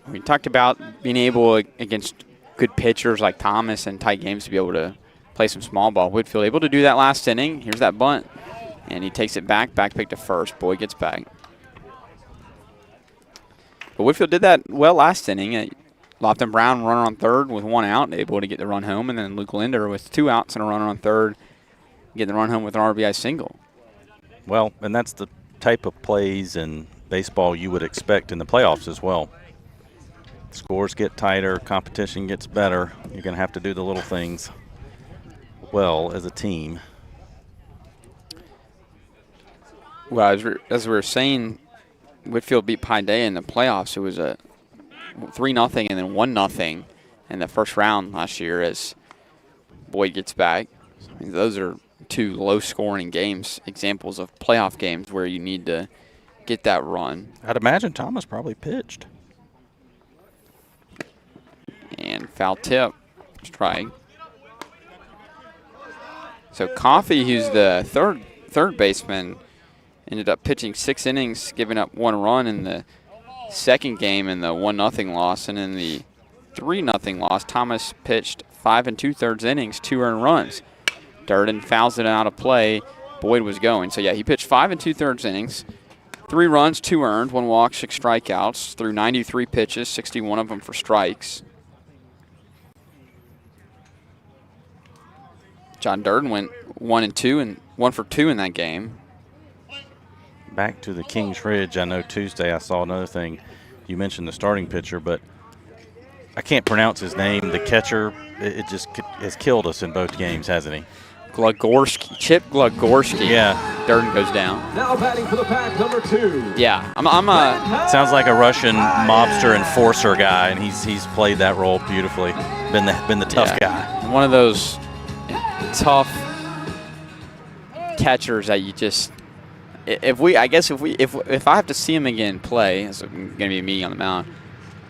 C: We talked about being able against good pitchers like Thomas and tight games to be able to play some small ball. Whitefield able to do that last inning. Here's that bunt, and he takes it back pick to first. Boyd gets back. But Whitefield did that well last inning. Lofton Brown runner on third with 1 out, able to get the run home, and then Luke Linder with 2 outs and a runner on third, getting the run home with an RBI single.
D: Well, and that's the type of plays in baseball you would expect in the playoffs as well. Scores get tighter, competition gets better. You're going to have to do the little things well as a team.
C: Well, as we were saying, Whitefield beat Paideia in the playoffs. It was a 3-0 and then 1-0 in the first round last year as Boyd gets back. I mean, those are 2 low-scoring games, examples of playoff games where you need to get that run.
D: I'd imagine Thomas probably pitched.
C: And foul tip, strike. So Coffey, who's the third baseman, ended up pitching 6 innings, giving up 1 run in the second game in the 1-0 loss. And in the 3-0 loss, Thomas pitched 5 2/3 innings, 2 earned runs. Durden fouls it out of play. Boyd was going. So, yeah, he pitched 5 2/3 innings, 3 runs, 2 earned, 1 walk, 6 strikeouts, threw 93 pitches, 61 of them for strikes. John Durden went 1 for 2 in that game.
D: Back to the Kings Ridge. I know Tuesday I saw another thing. You mentioned the starting pitcher, but I can't pronounce his name. The catcher, it just has killed us in both games, hasn't he?
C: Chip Glagorski.
D: Yeah.
C: Durden goes down.
A: Now batting for the pack, number 2.
C: Yeah,
D: Sounds like a Russian mobster enforcer guy, and he's played that role beautifully. Been the tough guy.
C: One of those tough catchers that if I have to see him again play, it's going to be me on the mound.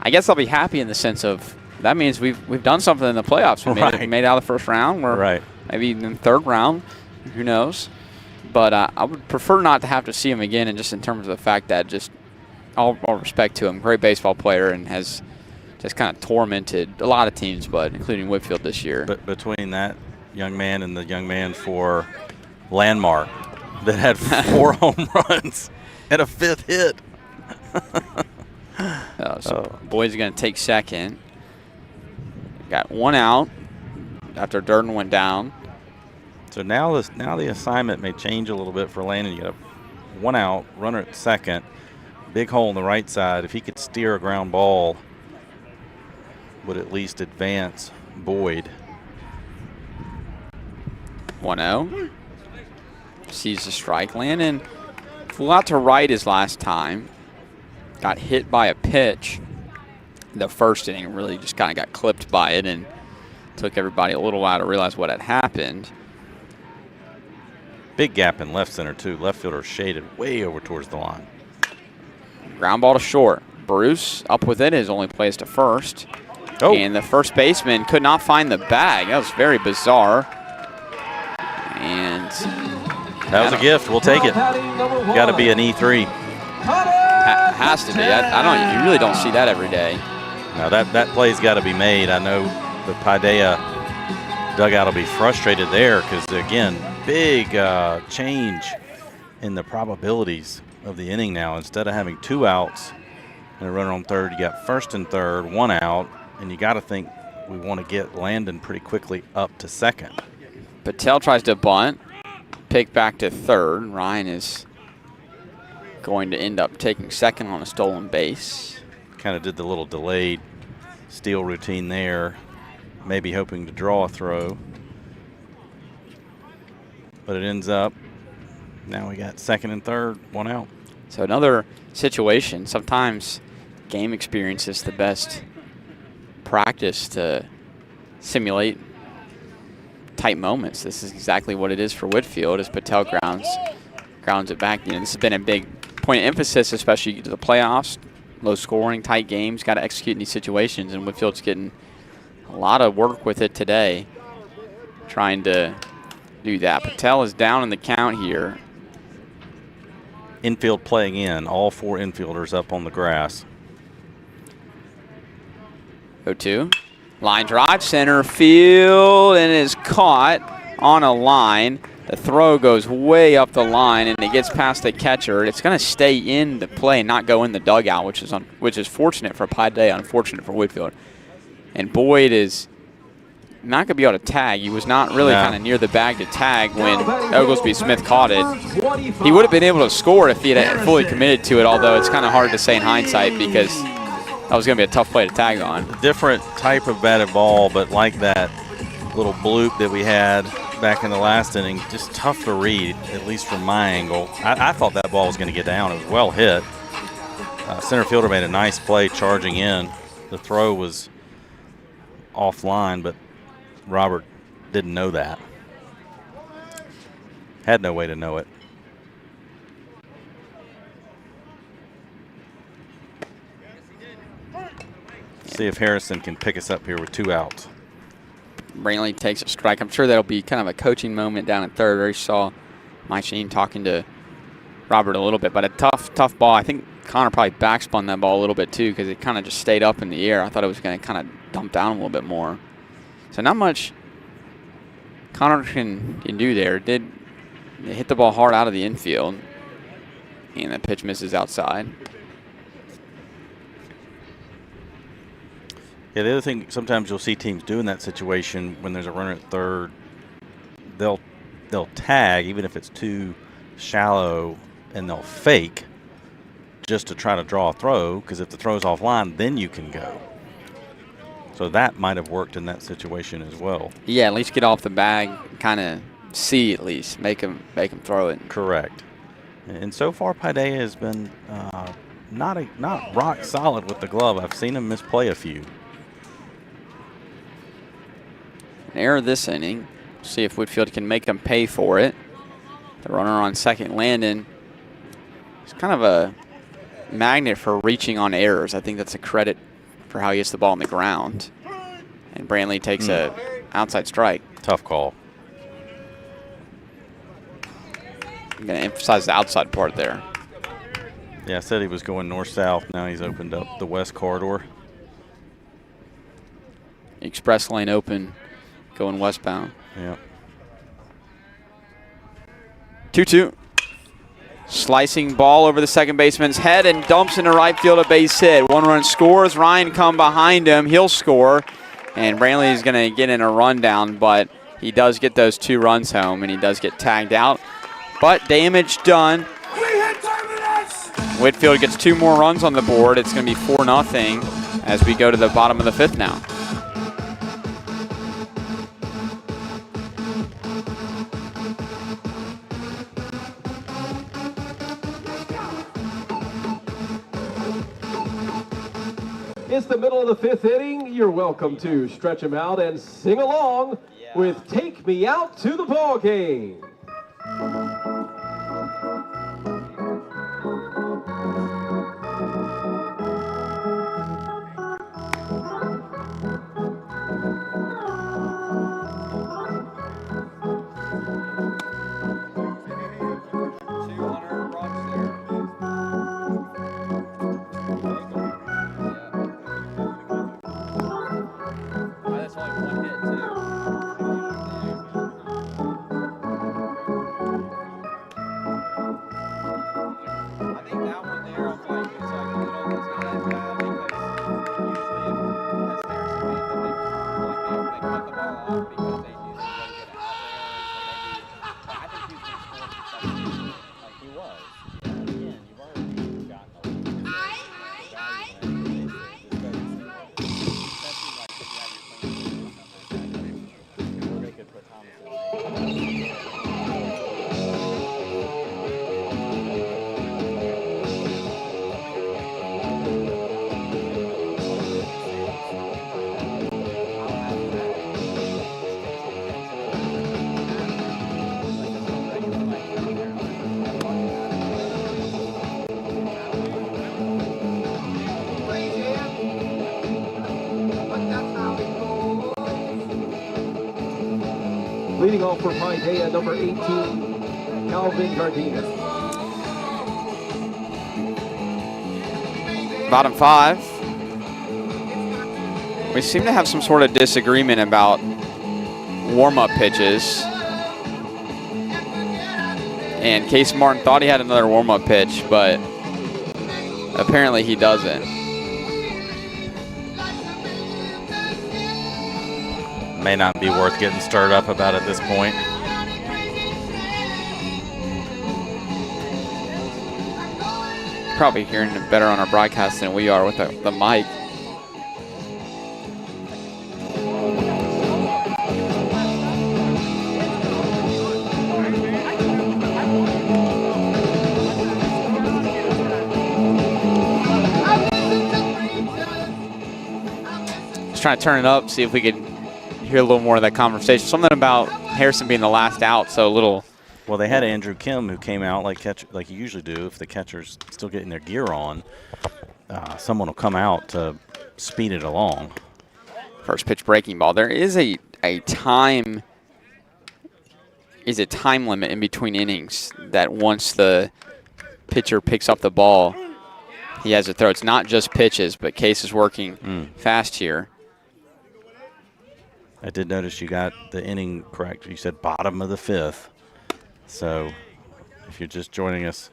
C: I guess I'll be happy in the sense of that means we've done something in the playoffs. We made it out of the first round. We're maybe in the third round. Who knows? But I would prefer not to have to see him again, and just in terms of the fact that just all respect to him, great baseball player, and has just kind of tormented a lot of teams, but including Whitefield this year.
D: But between that young man and the young man for Landmark that had 4 home runs and a 5th hit.
C: Boyd's going to take second. Got 1 out after Durden went down.
D: So now the assignment may change a little bit for Landon. You got 1 out, runner at second, big hole on the right side. If he could steer a ground ball, would at least advance Boyd.
C: 1-0. Sees the strike. Landon flew out to right his last time. Got hit by a pitch. The first inning really just kind of got clipped by it and took everybody a little while to realize what had happened.
D: Big gap in left center, too. Left fielder shaded way over towards the line.
C: Ground ball to short. Bruce up with it. His only plays to first.
D: Oh.
C: And the first baseman could not find the bag. That was very bizarre. And
D: that was a gift. We'll take it. Got to be an E3.
C: Has to be. You really don't see that every day.
D: No, that play's got to be made. I know the Paideia dugout will be frustrated there because, again, big change in the probabilities of the inning now. Instead of having 2 outs and a runner on third, you got first and third, 1 out, and you got to think we want to get Landon pretty quickly up to second.
C: Patel tries to bunt, pick back to third. Ryan is going to end up taking second on a stolen base.
D: Kind of did the little delayed steal routine there, maybe hoping to draw a throw. But it ends up, now we got second and third, 1 out.
C: So another situation, sometimes game experience is the best practice to simulate tight moments. This is exactly what it is for Whitefield as Patel grounds it back. This has been a big point of emphasis, especially to the playoffs. Low scoring, tight games, got to execute in these situations, and Whitfield's getting a lot of work with it today, trying to do that. Patel is down in the count here.
D: Infield playing in, all 4 infielders up on the grass.
C: 0-2. Line drive, center field, and it is caught on a line. The throw goes way up the line, and it gets past the catcher. It's going to stay in the play and not go in the dugout, which is fortunate for Paideia, unfortunate for Whitefield. And Boyd is not going to be able to tag. He was not really kind of near the bag to tag when Oglesby Smith caught it. He would have been able to score if he had fully committed to it, although it's kind of hard to say in hindsight because that was going to be a tough play to tag on.
D: Different type of batted ball, but like that little bloop that we had back in the last inning, just tough to read, at least from my angle. I thought that ball was going to get down. It was well hit. Center fielder made a nice play charging in. The throw was offline, but Robert didn't know that. Had no way to know it. See if Harrison can pick us up here with 2 outs.
C: Brantley takes a strike. I'm sure that'll be kind of a coaching moment down at third. I saw Mike Sheen talking to Robert a little bit, but a tough ball. I think Connor probably backspun that ball a little bit too because it kind of just stayed up in the air. I thought it was going to kind of dump down a little bit more. So not much Connor can do there. It hit the ball hard out of the infield, and the pitch misses outside.
D: Yeah, the other thing, sometimes you'll see teams do in that situation when there's a runner at third, they'll tag even if it's too shallow, and they'll fake just to try to draw a throw, because if the throw's offline, then you can go. So that might have worked in that situation as well.
C: Yeah, at least get off the bag, kind of see at least, make him throw it.
D: Correct. And so far, Paideia has been not rock solid with the glove. I've seen him misplay a few.
C: An error this inning. See if Whitefield can make them pay for it. The runner on second, Landon, He's kind of a magnet for reaching on errors. I think that's a credit for how he gets the ball on the ground. And Brantley takes a outside strike.
D: Tough call.
C: I'm going to emphasize the outside part there.
D: Yeah, I said he was going north-south. Now he's opened up the west corridor.
C: Express lane open, going westbound.
D: Yeah.
C: 2-2. Slicing ball over the second baseman's head and dumps into right field, a base hit. 1 run scores. Ryan come behind him. He'll score. And Brantley is going to get in a rundown, but he does get those 2 runs home, and he does get tagged out. But damage done. Whitefield gets 2 more runs on the board. It's going to be 4-0 as we go to the bottom of the 5th now.
A: It's the middle of the 5th inning. You're welcome to stretch them out and sing along with Take Me Out to the Ball Game. Leading off for Paideia, number 18, Calvin Gardena.
C: Bottom 5. We seem to have some sort of disagreement about warm-up pitches. And Case Martin thought he had another warm-up pitch, but apparently he doesn't.
D: May not be worth getting stirred up about at this point.
C: Probably hearing it better on our broadcast than we are with the mic. Just trying to turn it up, see if we could hear a little more of that conversation. Something about Harrison being the last out, so a little.
D: Well, they had Andrew Kim who came out like you usually do. If the catcher's still getting their gear on, someone will come out to speed it along.
C: First pitch breaking ball. There is a time limit in between innings that once the pitcher picks up the ball, he has to throw. It's not just pitches, but Case is working fast here.
D: I did notice you got the inning correct. You said bottom of the 5th. So if you're just joining us,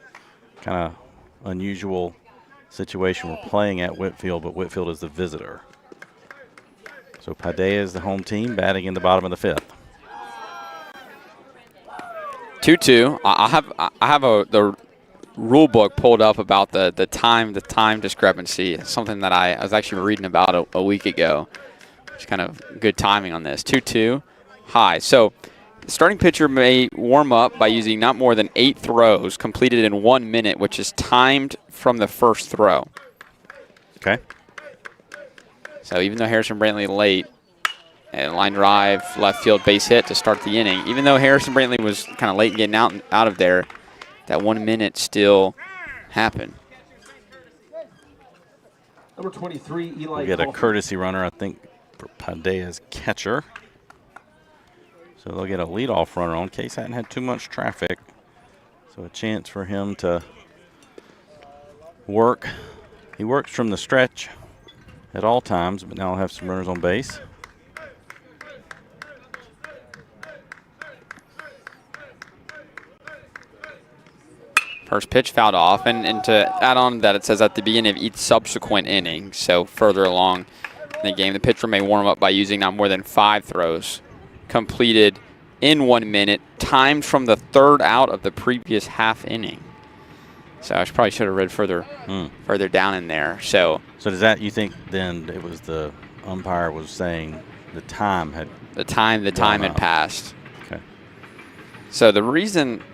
D: kind of unusual situation. We're playing at Whitefield, but Whitefield is the visitor. So Paideia is the home team, batting in the bottom of the 5th.
C: 2-2. I have the rule book pulled up about the time discrepancy. It's something that I was actually reading about a week ago. It's kind of good timing on this. 2-2, high. So the starting pitcher may warm up by using not more than 8 throws completed in 1 minute, which is timed from the first throw.
D: Okay.
C: So even though Harrison Brantley late, and line drive, left field base hit to start the inning. Even though Harrison Brantley was kind of late getting out of there, that 1 minute still happen.
A: Number 23, Eli
D: We'll get a
A: Kaufman.
D: courtesy runner, I think, for Paideia's catcher. So they'll get a leadoff runner on. Case hadn't had too much traffic. So a chance for him to work. He works from the stretch at all times, but now he'll have some runners on base.
C: First pitch fouled off, and to add on to that, it says at the beginning of each subsequent inning, so further along in the game, the pitcher may warm up by using not more than 5 throws completed in 1 minute, timed from the third out of the previous half inning. So I probably should have read further down in there. So
D: does that, you think then it was the umpire was saying the time had
C: had passed.
D: Okay.
C: So the reason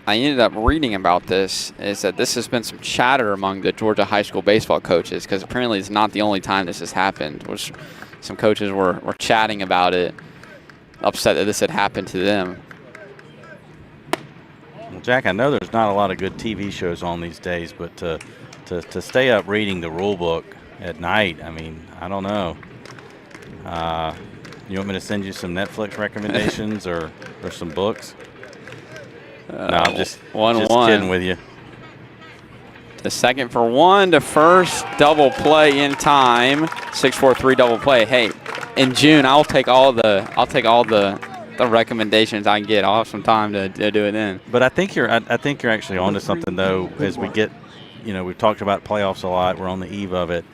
C: I ended up reading about this is that this has been some chatter among the Georgia high school baseball coaches, because apparently it's not the only time this has happened. Which some coaches were chatting about it, upset that this had happened to them.
D: Well, Jack, I know there's not a lot of good TV shows on these days, but to stay up reading the rule book at night, I mean, I don't know. You want me to send you some Netflix recommendations or some books? No, I'm just kidding with you.
C: To second for 1, to first, double play in time. 6-4-3 double play. Hey, in June I'll take all the recommendations I can get. I'll have some time to do it then.
D: But I think you're actually onto something though. As we get, we've talked about playoffs a lot. We're on the eve of it.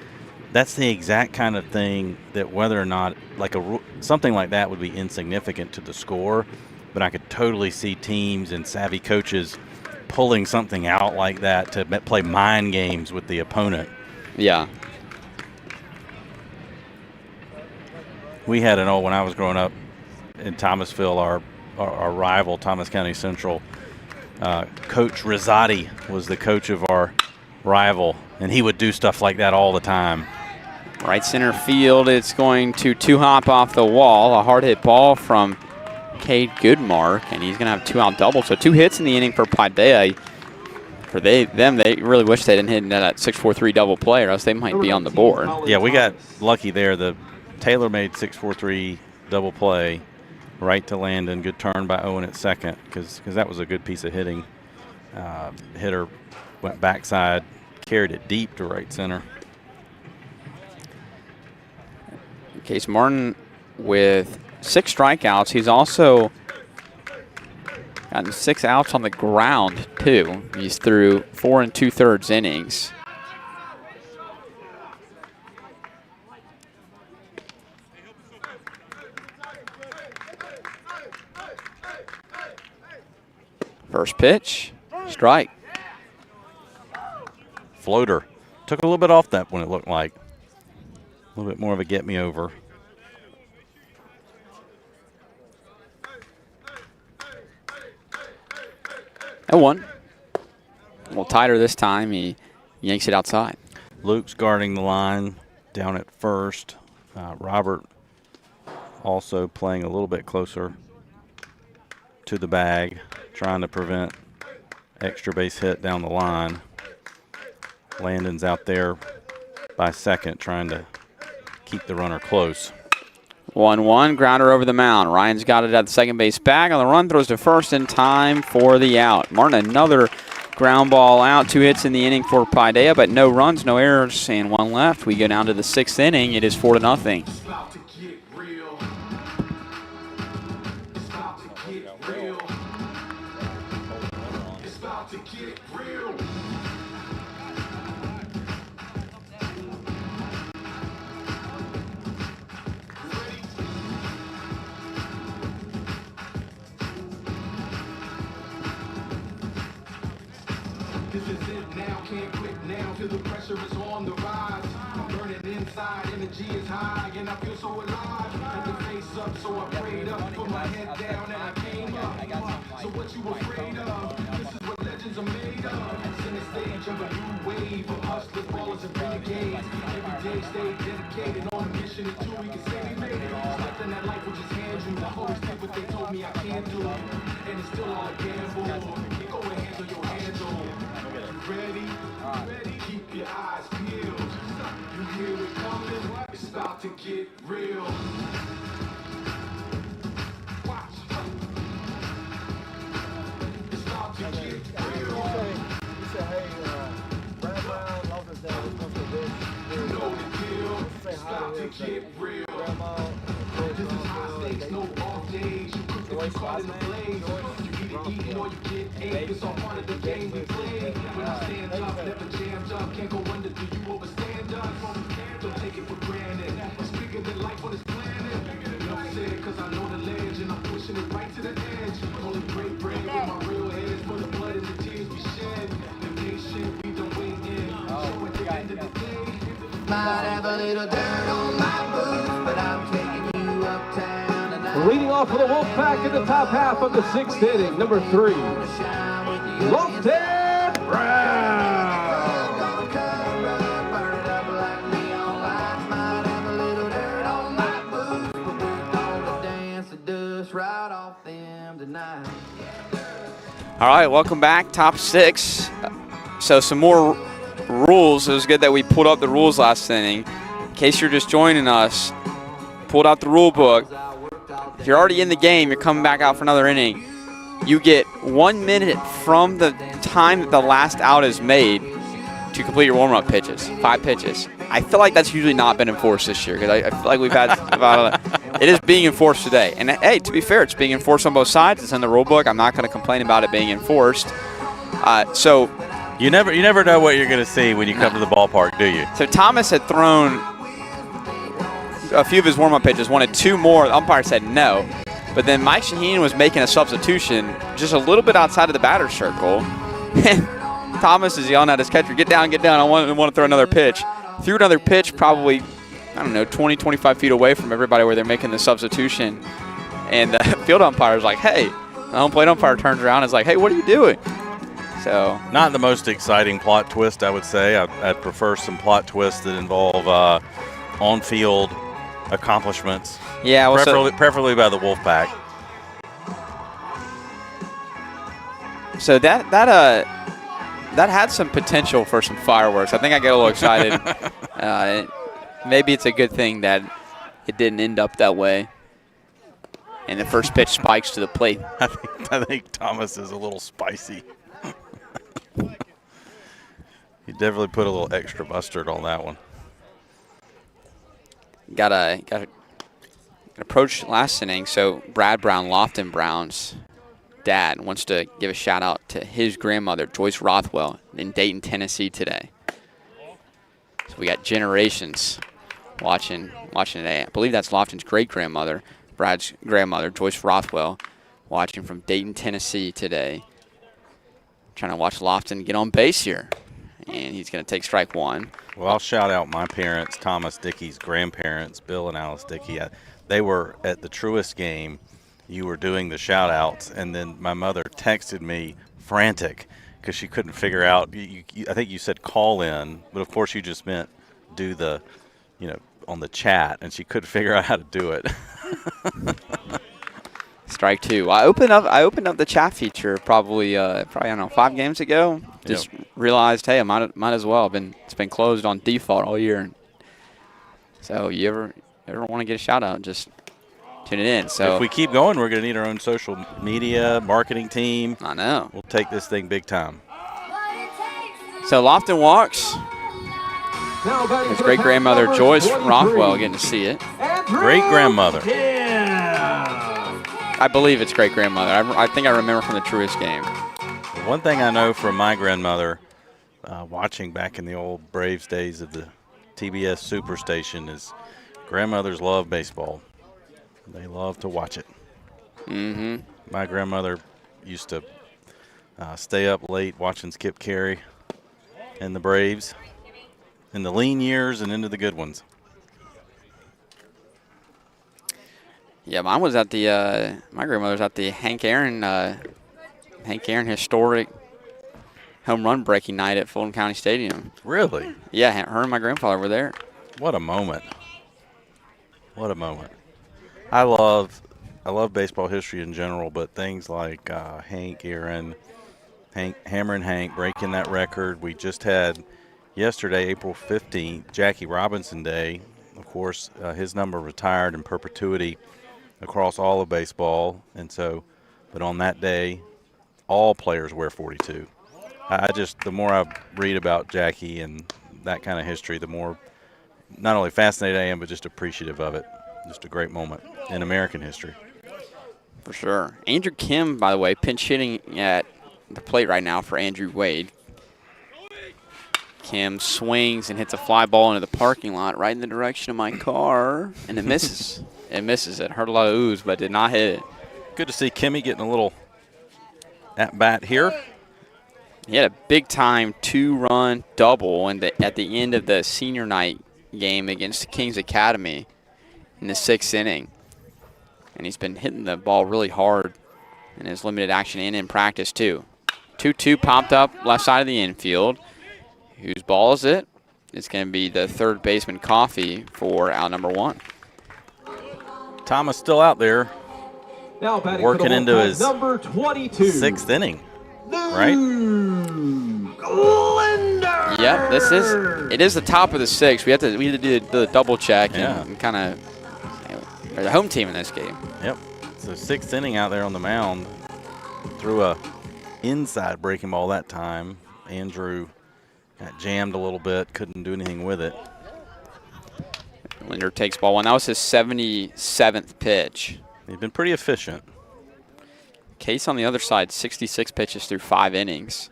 D: That's the exact kind of thing that whether or not something like that would be insignificant to the score. But I could totally see teams and savvy coaches pulling something out like that to play mind games with the opponent.
C: Yeah.
D: We had when I was growing up in Thomasville, our rival, Thomas County Central, Coach Rosati was the coach of our rival, and he would do stuff like that all the time.
C: Right center field, it's going to 2-hop off the wall. A hard hit ball from Cade Goodmark, and he's going to have 2-out double. So 2 hits in the inning for Paideia. For they really wish they didn't hit that 6-4-3 double play, or else they might be on the board.
D: Yeah, we got lucky there. The Taylor made 6-4-3 double play right to Landon. Good turn by Owen at second, because that was a good piece of hitting. Hitter went backside, carried it deep to right center.
C: Case Martin with 6 strikeouts. He's also gotten 6 outs on the ground, too. He's through 4 2/3 innings. First pitch, strike.
D: Floater. Took a little bit off that one, it looked like. A little bit more of a get me over.
C: And 1. A little tighter this time. He yanks it outside.
D: Luke's guarding the line down at first. Robert also playing a little bit closer to the bag, trying to prevent extra base hit down the line. Landon's out there by second, trying to keep the runner close.
C: 1-1, grounder over the mound. Ryan's got it at the second base bag. On the run, throws to first in time for the out. Martin, another ground ball out. 2 hits in the inning for Paideia, but no runs, no errors, and 1 left. We go down to the 6th inning. It is 4-0.
B: This is it now, can't quit now, till the pressure is on the rise. I'm burning inside, energy is high, and I feel so alive. Had the face up, so I prayed up, put my head down, and I came up. So what you afraid of? This is what legends are made of. Center stage of a new wave of hustlers, ballers, and renegades. Every day stay dedicated on a mission until we can say we made it. Stepped in that life, which is hand you. I always did what they told me I can't do, and it's still all a gamble. You go and handle your handle. Keep your eyes peeled. You hear it coming? It's about to get real. Watch. It's about to get real.
E: You say, hey, Brad Brown, love this day. What's supposed to do?
B: You know the deal.
E: Say
B: It's
E: hi
B: about
E: to
B: to
E: his
B: get real.
E: grandma.
B: This is high stakes, no off days. You cook if you caught in the blaze. You either eat or you get ate. It's all part of the game we play. When I stand up, never jammed up. Can't go under, do you overstand us? Don't take it for granted. It's bigger than life when it's planted. Enough said, cause I know the ledge and I'm pushing it right to the edge. Only break bread with my real head for the blood and the tears we shed. The nation we done waiting. So at the end of the day,
F: Might have a little dirt on my boots, but I'm taking you uptown tonight.
A: Leading off for the Wolfpack in the top half of the 6th inning, number 3,
F: Shine with you.
A: Lofton Brown.
F: Gonna cover up, burn it up like neon lights. Might have a little dirt on my boots, but we're gonna dance the dust right off them tonight.
C: All right, welcome back. Top 6. So some more rules. It was good that we pulled up the rules last inning. In case you're just joining us, pulled out the rule book. If you're already in the game, you're coming back out for another inning. You get 1 minute from the time that the last out is made to complete your warm-up pitches, 5 pitches. I feel like that's usually not been enforced this year because I feel like we've had about it is being enforced today. And hey, to be fair, it's being enforced on both sides. It's in the rule book. I'm not going to complain about it being enforced. So
D: You never know what you're going to see when you come to the ballpark, do you?
C: So Thomas had thrown a few of his warm-up pitches, wanted 2 more. The umpire said no. But then Mike Shaheen was making a substitution just a little bit outside of the batter's circle. And Thomas is yelling at his catcher, get down, I want to throw another pitch. Threw another pitch probably, 20, 25 feet away from everybody where they're making the substitution. And the field umpire is like, hey. The home plate umpire turns around and is like, hey, what are you doing? So
D: Not the most exciting plot twist, I would say. I'd prefer some plot twists that involve on-field accomplishments.
C: yeah, well,
D: Preferably by the Wolfpack.
C: So that had some potential for some fireworks. I think I get a little excited. Maybe it's a good thing that it didn't end up that way. And the first pitch spikes to the plate.
D: I think Thomas is a little spicy. He definitely put a little extra mustard on that one.
C: Got an approach last inning. So Brad Brown, Lofton Brown's dad, wants to give a shout out to his grandmother, Joyce Rothwell, in Dayton, Tennessee today. So we got generations watching today. I believe that's Lofton's great grandmother, Brad's grandmother, Joyce Rothwell, watching from Dayton, Tennessee today. Trying to watch Lofton get on base here. And he's going to take strike 1.
D: Well, I'll shout out my parents, Thomas Dickey's grandparents, Bill and Alice Dickey. They were at the Truist game. You were doing the shout outs, and then my mother texted me frantic because she couldn't figure out. I think you said call in, but of course you just meant do the, on the chat, and she couldn't figure out how to do it.
C: Strike 2. I opened up the chat feature probably I don't know 5 games ago. Just realized, hey, I might as well. It's been closed on default all year. So you ever want to get a shout out, just tune it in. So
D: if we keep going, we're going to need our own social media marketing team.
C: I know.
D: We'll take this thing big time.
C: So Lofton walks. His great grandmother Joyce Rothwell getting to see it.
D: Great grandmother.
C: I believe it's great grandmother. I think I remember from the Truist game.
D: One thing I know from my grandmother, watching back in the old Braves days of the TBS Superstation, is grandmothers love baseball. They love to watch it.
C: Mm-hmm.
D: My grandmother used to stay up late watching Skip Carey and the Braves in the lean years and into the good ones.
C: Yeah, mine was at the my grandmother's at the Hank Aaron historic home run breaking night at Fulton County Stadium.
D: Really?
C: Yeah, her and my grandfather were there.
D: What a moment. What a moment. I love baseball history in general, but things like Hank Aaron, Hammer and Hank breaking that record. We just had yesterday, April 15th, Jackie Robinson Day. Of course, his number retired in perpetuity across all of baseball. And so, but on that day, all players wear 42. The more I read about Jackie and that kind of history, the more not only fascinated I am, but just appreciative of it. Just a great moment in American history.
C: For sure. Andrew Kim, by the way, pinch hitting at the plate right now for Andrew Wade. Kim swings and hits a fly ball into the parking lot right in the direction of my car, and it misses. It misses. It hurt a lot of ooze, but did not hit it.
D: Good to see Kimmy getting a little at-bat here.
C: He had a big-time 2-run double at the end of the senior night game against Kings Academy in the 6th inning. And he's been hitting the ball really hard in his limited action and in practice, too. 2-2 popped up left side of the infield. Whose ball is it? It's going to be the third baseman, Coffee, for out number 1.
D: Thomas still out there.
A: Now batting
D: working into his
A: number 22.
D: 6th inning, right?
A: Linder.
C: Yep, it is the top of the 6th. We had to do the double check and kind of the home team in this game.
D: Yep. So 6th inning out there on the mound. Threw a inside breaking ball that time. Andrew got jammed a little bit, couldn't do anything with it.
C: Linder takes ball 1. That was his 77th pitch.
D: He's been pretty efficient.
C: Case on the other side, 66 pitches through 5 innings,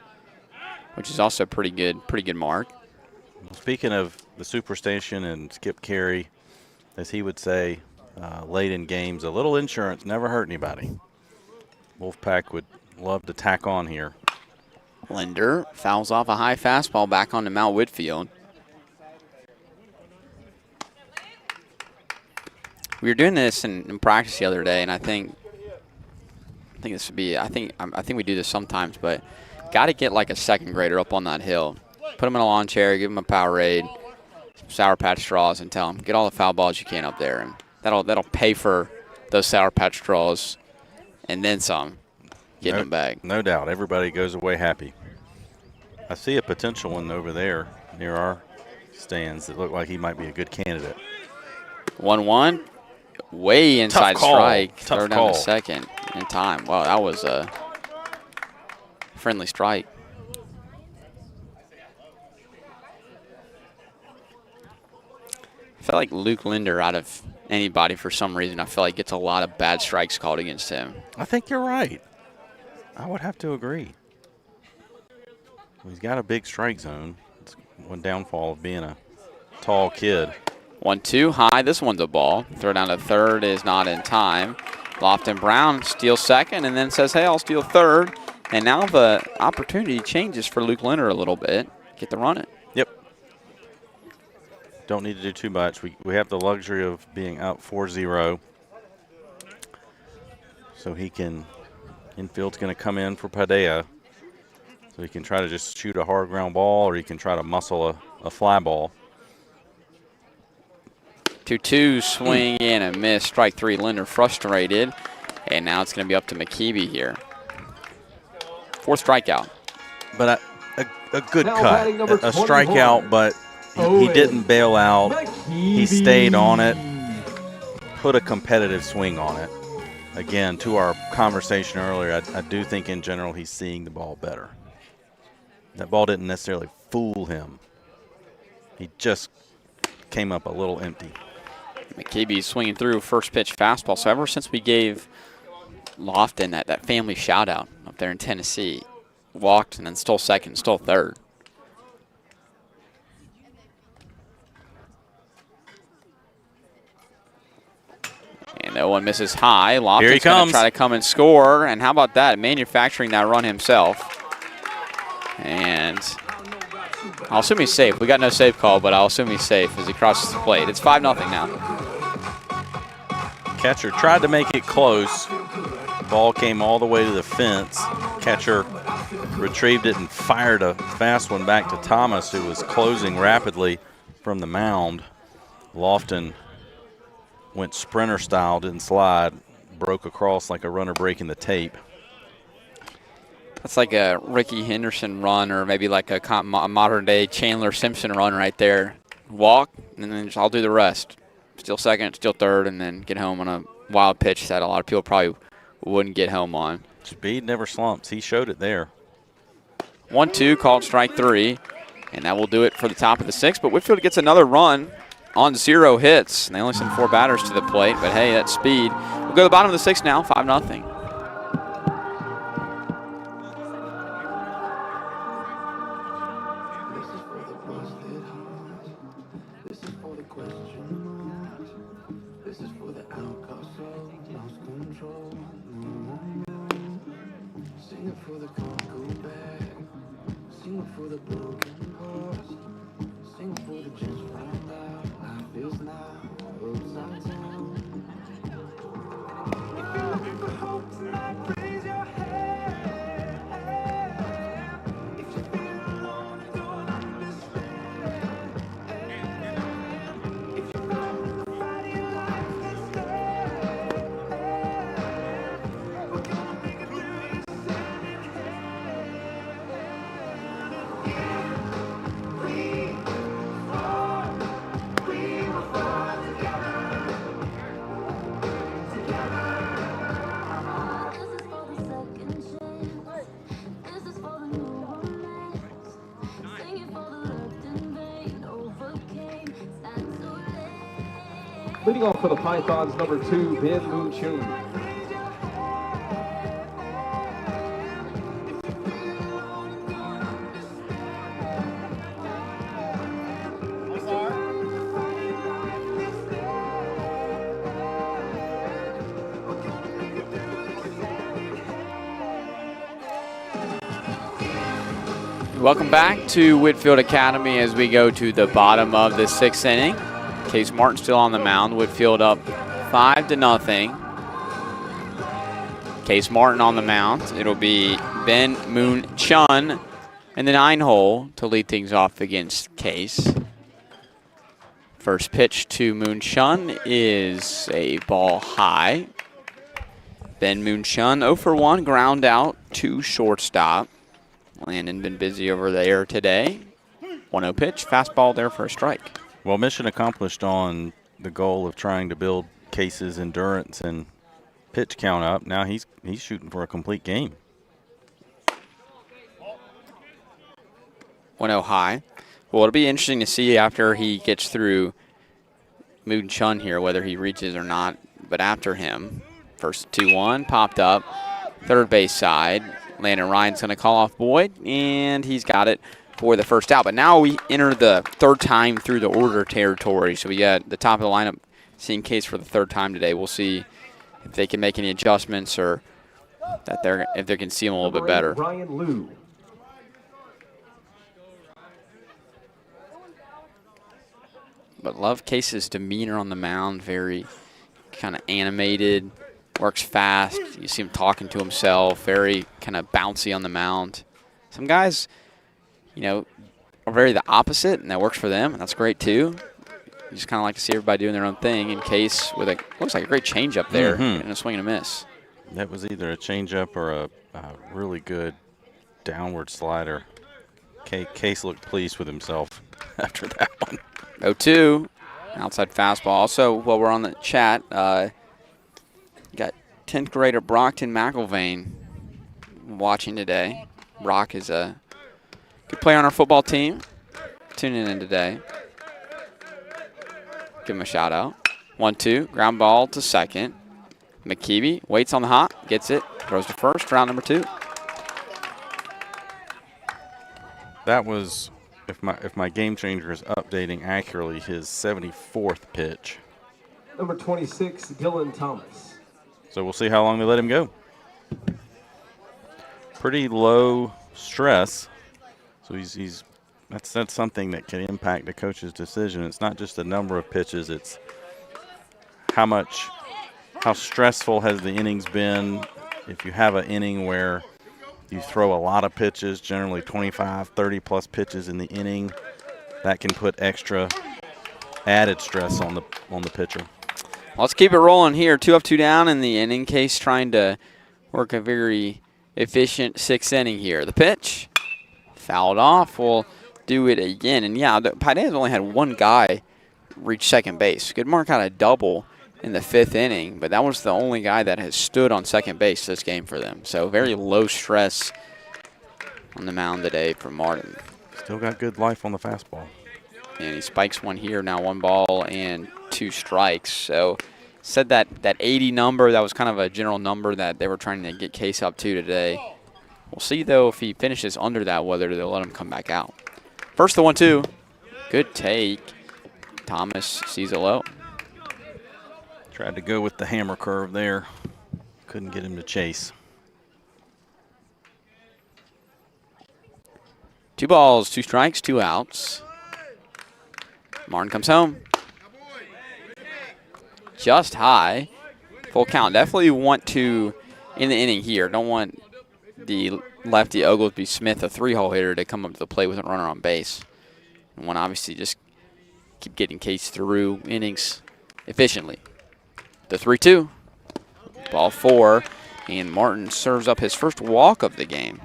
C: which is also pretty good mark.
D: Speaking of the Superstation and Skip Carey, as he would say late in games, a little insurance never hurt anybody. Wolfpack would love to tack on here.
C: Linder fouls off a high fastball back onto Mount Whitfield. We were doing this in practice the other day, and I think this would be. I think we do this sometimes, but got to get like a second grader up on that hill, put him in a lawn chair, give him a Powerade, some Sour Patch straws, and tell him get all the foul balls you can up there, and that'll pay for those Sour Patch straws, and then some. Getting them back.
D: No doubt, everybody goes away happy. I see a potential one over there near our stands that look like he might be a good candidate.
C: 1-1. Way inside strike. Throw down
D: call.
C: to second in time. Wow, that was a friendly strike. I feel like Luke Linder, out of anybody for some reason, I feel like gets a lot of bad strikes called against him.
D: I think you're right. I would have to agree. He's got a big strike zone. It's one downfall of being a tall kid.
C: 1-2 high. This one's a ball. Throw down to third is not in time. Lofton Brown steals second and then says, hey, I'll steal third. And now the opportunity changes for Luke Linder a little bit. Get to run it.
D: Yep. Don't need to do too much. We have the luxury of being out 4-0. So he can, infield's going to come in for Paideia. So he can try to just shoot a hard ground ball, or he can try to muscle a fly ball.
C: 2-2 swing in and miss. Strike 3. Linder frustrated. And now it's going to be up to McKeeby here. 4th strikeout.
D: But a good
A: Now
D: cut.
A: batting number
D: A
A: 24.
D: strikeout, but he didn't bail out. He stayed on it, put a competitive swing on it. Again, to our conversation earlier, I do think in general he's seeing the ball better. That ball didn't necessarily fool him. He just came up a little empty.
C: McKeeby swinging through first pitch fastball. So ever since we gave Lofton that family shout out up there in Tennessee, walked and then stole second, stole third. And that one misses high. Lofton's going to try to come and score. And how about that? Manufacturing that run himself. And I'll assume he's safe. We got no save call, but I'll assume he's safe as he crosses the plate. It's 5-0 now.
D: Catcher tried to make it close. Ball came all the way to the fence. Catcher retrieved it and fired a fast one back to Thomas, who was closing rapidly from the mound. Lofton went sprinter style, didn't slide, broke across like a runner breaking the tape.
C: That's like a Ricky Henderson run, or maybe like a modern-day Chandler Simpson run right there. Walk, and then I'll do the rest. Still second, still third, and then get home on a wild pitch that a lot of people probably wouldn't get home on.
D: Speed never slumps. He showed it there.
C: 1-2, called strike 3, and that will do it for the top of the 6th. But Whitefield gets another run on 0 hits, and they only send 4 batters to the plate. But hey, that's speed. We'll go to the bottom of the 6th now, 5-0.
A: Leading off for the Pythons, number 2, Ben Moon-Chun.
C: Welcome back to Whitefield Academy as we go to the bottom of the 6th inning. Case Martin still on the mound. Whitefield up 5-0. Case Martin on the mound. It'll be Ben Moon-Chun in the 9-hole to lead things off against Case. First pitch to Moon-Chun is a ball high. Ben Moon-Chun 0 for 1, ground out to shortstop. Landon been busy over there today. 1-0 pitch, fastball there for a strike.
D: Well, mission accomplished on the goal of trying to build Case's endurance and pitch count up. Now he's shooting for a complete game.
C: 1-0 high. Well, it'll be interesting to see after he gets through Moon-Chun here, whether he reaches or not. But after him, first 2-1, popped up, third base side. Landon Ryan's going to call off Boyd, and he's got it for the first out. But now we enter the third time through the order territory. So we got the top of the lineup seeing Case for the third time today. We'll see if they can make any adjustments or that if they can see him a little bit better.
A: Ryan Liu.
C: But love Case's demeanor on the mound, very kind of animated, works fast. You see him talking to himself, very kind of bouncy on the mound. Some guys, you know, are very the opposite, and that works for them, and that's great too. You just kind of like to see everybody doing their own thing. In Case with looks like a great changeup there and a swing and a miss.
D: That was either a changeup or a really good downward slider. Case looked pleased with himself after that one.
C: 0-2, outside fastball. Also, while we're on the chat, got 10th grader Brockton McIlvain watching today. Brock is a good player on our football team. Tuning in today. Give him a shout out. 1-2, ground ball to second. McKeeby waits on the hop, gets it, throws to first, round number 2.
D: That was, if my game changer is updating accurately, his 74th pitch.
A: Number 26, Dylan Thomas.
D: So we'll see how long they let him go. Pretty low stress. So that's something that can impact the coach's decision. It's not just the number of pitches, it's how stressful has the innings been. If you have an inning where you throw a lot of pitches, generally 25, 30 plus pitches in the inning, that can put extra added stress on the pitcher. Let's
C: keep it rolling here. 2 up, 2 down in the inning. Case trying to work a very efficient 6th inning here. The pitch, fouled off. We'll do it again. And yeah, Paideia's only had one guy reach second base. Goodmark had a double in the 5th inning, but that was the only guy that has stood on second base this game for them. So very low stress on the mound today for Martin.
D: Still got good life on the fastball.
C: And he spikes one here, now 1 ball and 2 strikes. So said that 80 number, that was kind of a general number that they were trying to get Case up to today. We'll see, though, if he finishes under that, whether they'll let him come back out. First the 1-2. Good take. Thomas sees it low.
D: Tried to go with the hammer curve there. Couldn't get him to chase.
C: 2 balls, 2 strikes, 2 outs. Martin comes home. Just high. Full count. Definitely want to, in the inning here, don't want the lefty Oglesby Smith, a 3-hole hitter, to come up to the plate with a runner on base. And want to obviously just keep getting Case through innings efficiently. The 3-2. Ball 4. And Martin serves up his first walk of the game.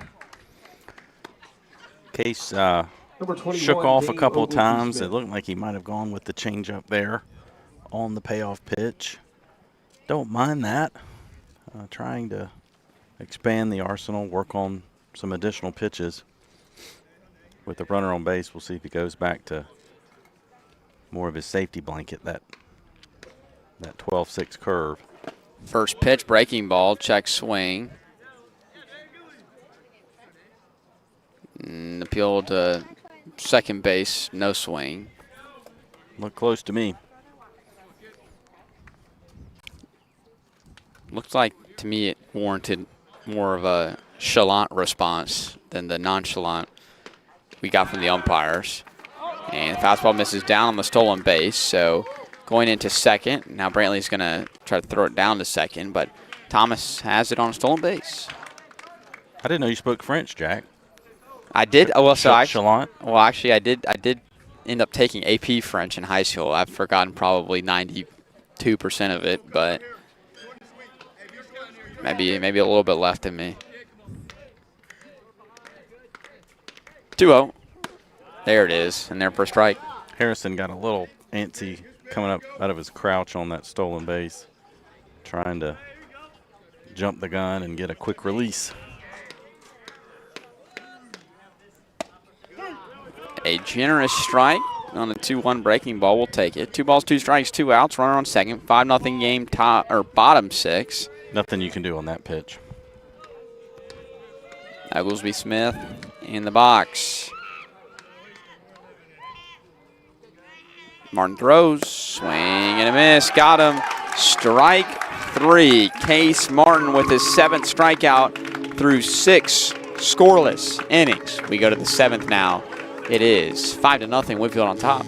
D: Case shook off a couple of times. It looked like he might have gone with the changeup there on the payoff pitch. Don't mind that. Trying to expand the arsenal, work on some additional pitches. With the runner on base, we'll see if he goes back to more of his safety blanket, that 12-6 curve.
C: First pitch, breaking ball, check swing. And appeal to second base, no swing.
D: Look close to me.
C: Looks like, to me, it warranted more of a chalant response than the nonchalant we got from the umpires. And the fastball misses down on the stolen base, so going into second. Now Brantley's going to try to throw it down to second, but Thomas has it on a stolen base.
D: I didn't know you spoke French, Jack.
C: I did. Oh, well, so
D: Chalant?
C: Well, actually, I did end up taking AP French in high school. I've forgotten probably 92% of it, but maybe a little bit left in me. 2-0. There it is, and there for a strike.
D: Harrison got a little antsy coming up out of his crouch on that stolen base, trying to jump the gun and get a quick release.
C: A generous strike on the 2-1 breaking ball. We'll take it. 2 balls, 2 strikes, 2 outs. Runner on second. 5-0 game. Top or bottom 6.
D: Nothing you can do on that pitch.
C: Oglesby Smith in the box. Martin throws. Swing and a miss. Got him. Strike 3. Case Martin with his 7th strikeout through 6 scoreless innings. We go to the 7th now. It is 5-0, Whitefield on top.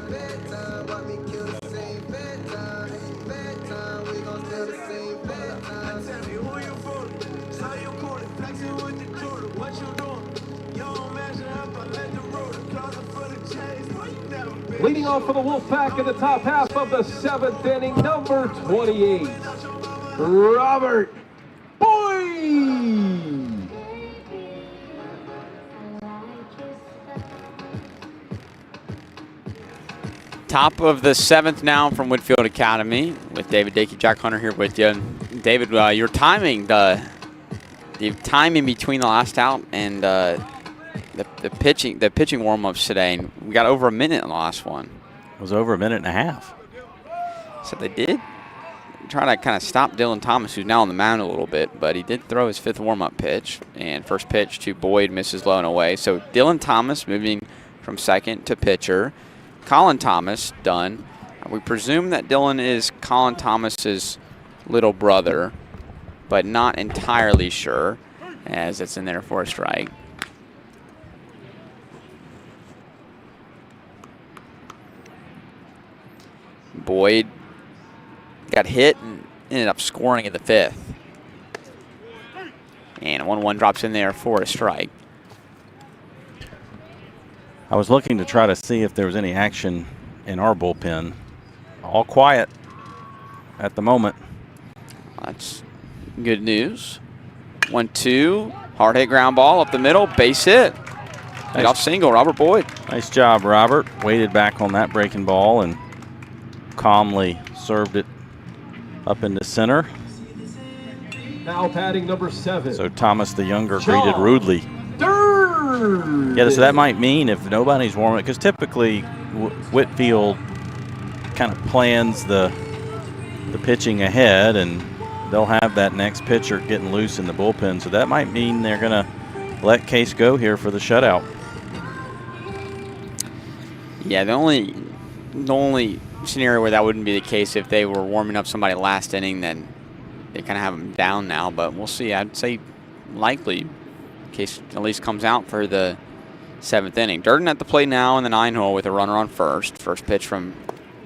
B: Bedtime.
A: off for the Wolfpack in the top half of the 7th inning, number 28, Robert Boyd.
C: Top of the 7th now from Whitefield Academy with David Dakey, Jack Hunter here with you. David, your timing, the time in between the last out and the pitching warm-ups today, and we got over a minute in the last one.
D: It was over a minute and a half.
C: So they did try to kind of stop Dylan Thomas, who's now on the mound a little bit, but he did throw his 5th warm-up pitch, and first pitch to Boyd misses low and away. So Dylan Thomas moving from second to pitcher. Colin Thomas done. We presume that Dylan is Colin Thomas's little brother, but not entirely sure, as it's in there for a strike. Boyd got hit and ended up scoring in the 5th. And 1-1 drops in there for a strike.
D: I was looking to try to see if there was any action in our bullpen. All quiet at the moment.
C: That's good news. 1-2, hard hit ground ball up the middle, base hit. Leadoff single, Robert Boyd.
D: Nice job, Robert. Waited back on that breaking ball and calmly served it up into center.
A: Now batting number 7.
D: So Thomas the younger greeted rudely.
A: Durden.
D: Yeah, so that might mean if nobody's warming, because typically Whitefield kind of plans the pitching ahead, and they'll have that next pitcher getting loose in the bullpen. So that might mean they're going to let Case go here for the shutout.
C: Yeah, the only scenario where that wouldn't be the case if they were warming up somebody last inning, then they kind of have them down now. But we'll see. I'd say likely Case at least comes out for the 7th inning. Durden at the plate now in the 9-hole with a runner on first. First pitch from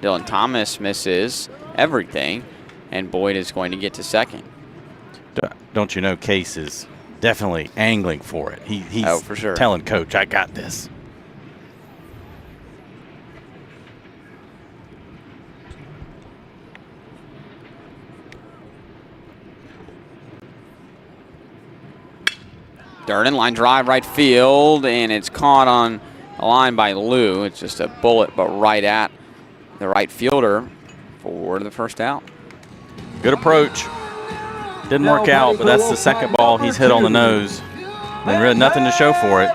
C: Dylan Thomas misses everything, and Boyd is going to get to second.
D: Don't you know Case is definitely angling for it. He's
C: for sure
D: telling Coach, I got this.
C: Durden, line drive, right field, and it's caught on a line by Lou. It's just a bullet, but right at the right fielder for the first out.
D: Good approach. Didn't work out, but that's the second ball he's hit on the nose. And really nothing to show for it.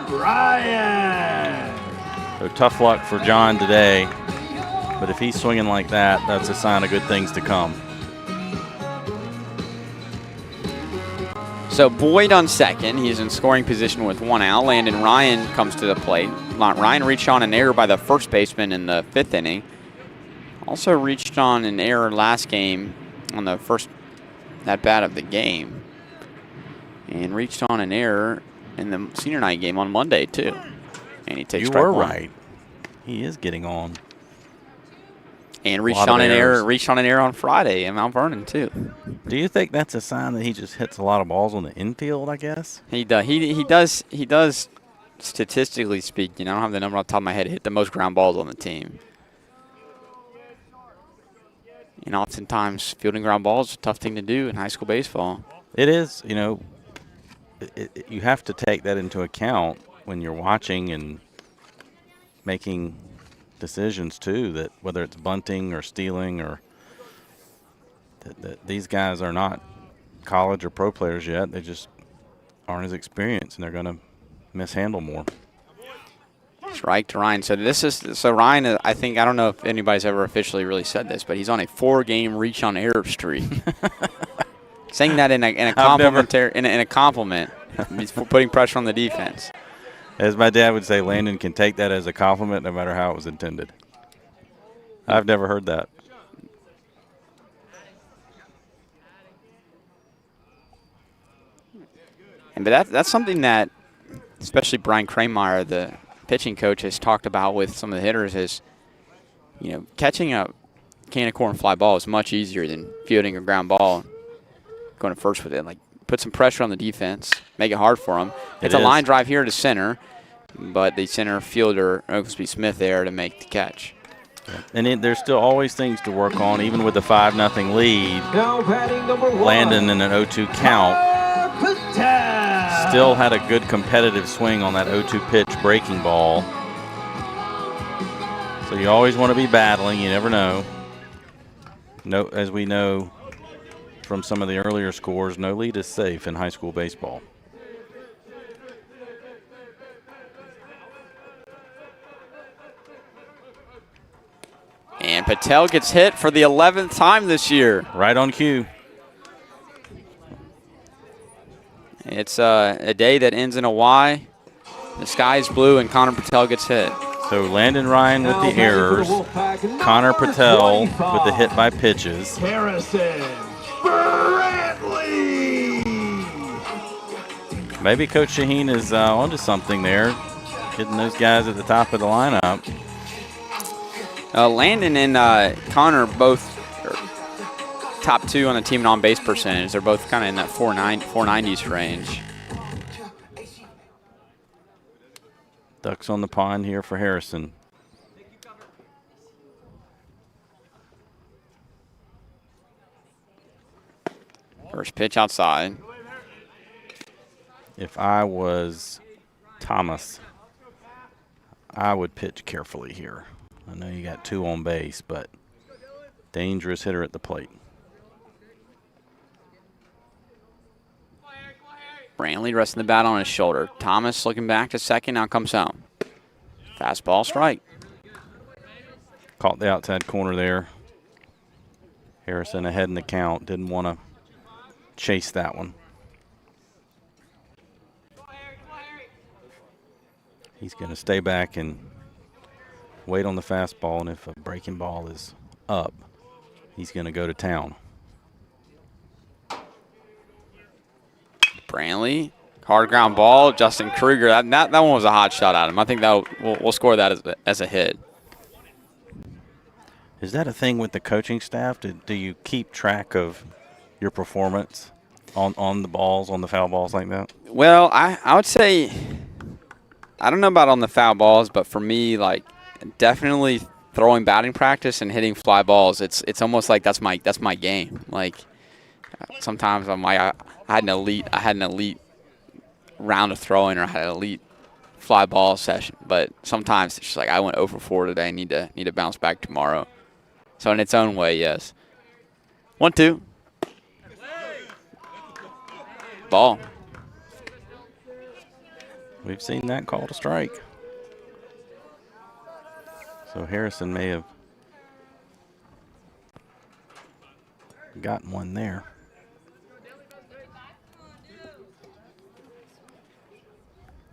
D: So tough luck for John today. But if he's swinging like that, that's a sign of good things to come.
C: So Boyd on second. He's in scoring position with 1 out. Landon Ryan comes to the plate. Ryan reached on an error by the first baseman in the 5th inning. Also reached on an error last game on the first at-bat of the game. And reached on an error in the senior night game on Monday, too. And he takes strike one.
D: You were right. He is getting on.
C: And reached on an error on Friday in Mount Vernon, too.
D: Do you think that's a sign that he just hits a lot of balls on the infield, I guess?
C: He does. He does, statistically speaking, I don't have the number off the top of my head, hit the most ground balls on the team. And oftentimes, fielding ground balls is a tough thing to do in high school baseball.
D: It is. You know, you have to take that into account when you're watching and making decisions, too, that whether it's bunting or stealing or that these guys are not college or pro players yet. They just aren't as experienced, and they're going to mishandle more.
C: Strike to Ryan. So Ryan, I think, I don't know if anybody's ever officially really said this, but he's on a 4-game reach on error streak. Saying that in a compliment. He's putting pressure on the defense.
D: As my dad would say, Landon can take that as a compliment no matter how it was intended. I've never heard that.
C: But that's something that, especially Brian Krameyer, the pitching coach, has talked about with some of the hitters is, you know, catching a can of corn fly ball is much easier than fielding a ground ball, going to first with it. Like, put some pressure on the defense, make it hard for them. It's a line drive here to center, but the center fielder, Oglesby Smith, there to make the catch.
D: And there's still always things to work on, even with the 5-0 lead.
A: Now batting number 1.
D: Landon in an 0-2 count.
A: Paideia.
D: Still had a good competitive swing on that 0-2 pitch breaking ball. So you always want to be battling. You never know. No, as we know from some of the earlier scores, no lead is safe in high school baseball.
C: And Patel gets hit for the 11th time this year.
D: Right on cue.
C: It's a day that ends in a Y. The sky's blue and Connor Patel gets hit.
D: So Landon Ryan with the errors. Connor Patel with the hit by pitches.
A: Harrison Brantley.
D: Maybe Coach Shaheen is onto something there, getting those guys at the top of the lineup.
C: Landon and Connor both are top 2 on the team in on-base percentage. They're both kind of in that 490s range.
D: Ducks on the pond here for Harrison.
C: First pitch outside.
D: If I was Thomas, I would pitch carefully here. I know you got 2 on base, but dangerous hitter at the plate.
C: Brantley resting the bat on his shoulder. Thomas looking back to second, now comes home. Fastball strike.
D: Caught the outside corner there. Harrison ahead in the count. Didn't want to chase that one. He's going to stay back and wait on the fastball, and if a breaking ball is up, he's going to go to town.
C: Brantley, hard ground ball. Justin Kruger, that one was a hot shot at him. I think that we'll score that as a hit.
D: Is that a thing with the coaching staff? Do you keep track of your performance on the balls, on the foul balls like that?
C: Well, I would say, I don't know about on the foul balls, but for me, like, definitely throwing batting practice and hitting fly balls. It's almost like that's my game. Like, sometimes I'm like, I had an elite round of throwing, or I had an elite fly ball session. But sometimes it's just like I went 0 for 4 today. Need to bounce back tomorrow. So in its own way, yes. 1-2. Ball.
D: We've seen that called a strike. So Harrison may have gotten one there.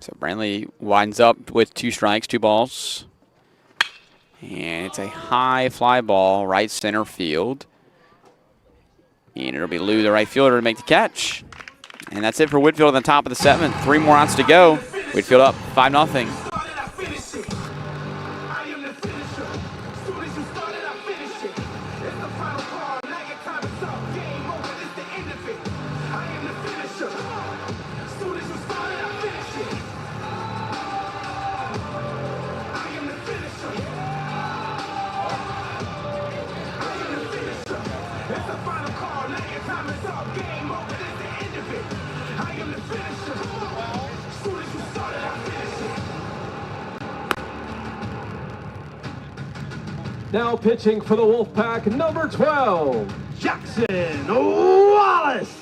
C: So Brantley winds up with 2 strikes, 2 balls. And it's a high fly ball, right center field. And it'll be Lou, the right fielder, to make the catch. And that's it for Whitefield on the top of the 7th. 3 more outs to go. Whitefield up 5-0.
A: Now pitching for the Wolfpack, number 12, Jackson Wallace.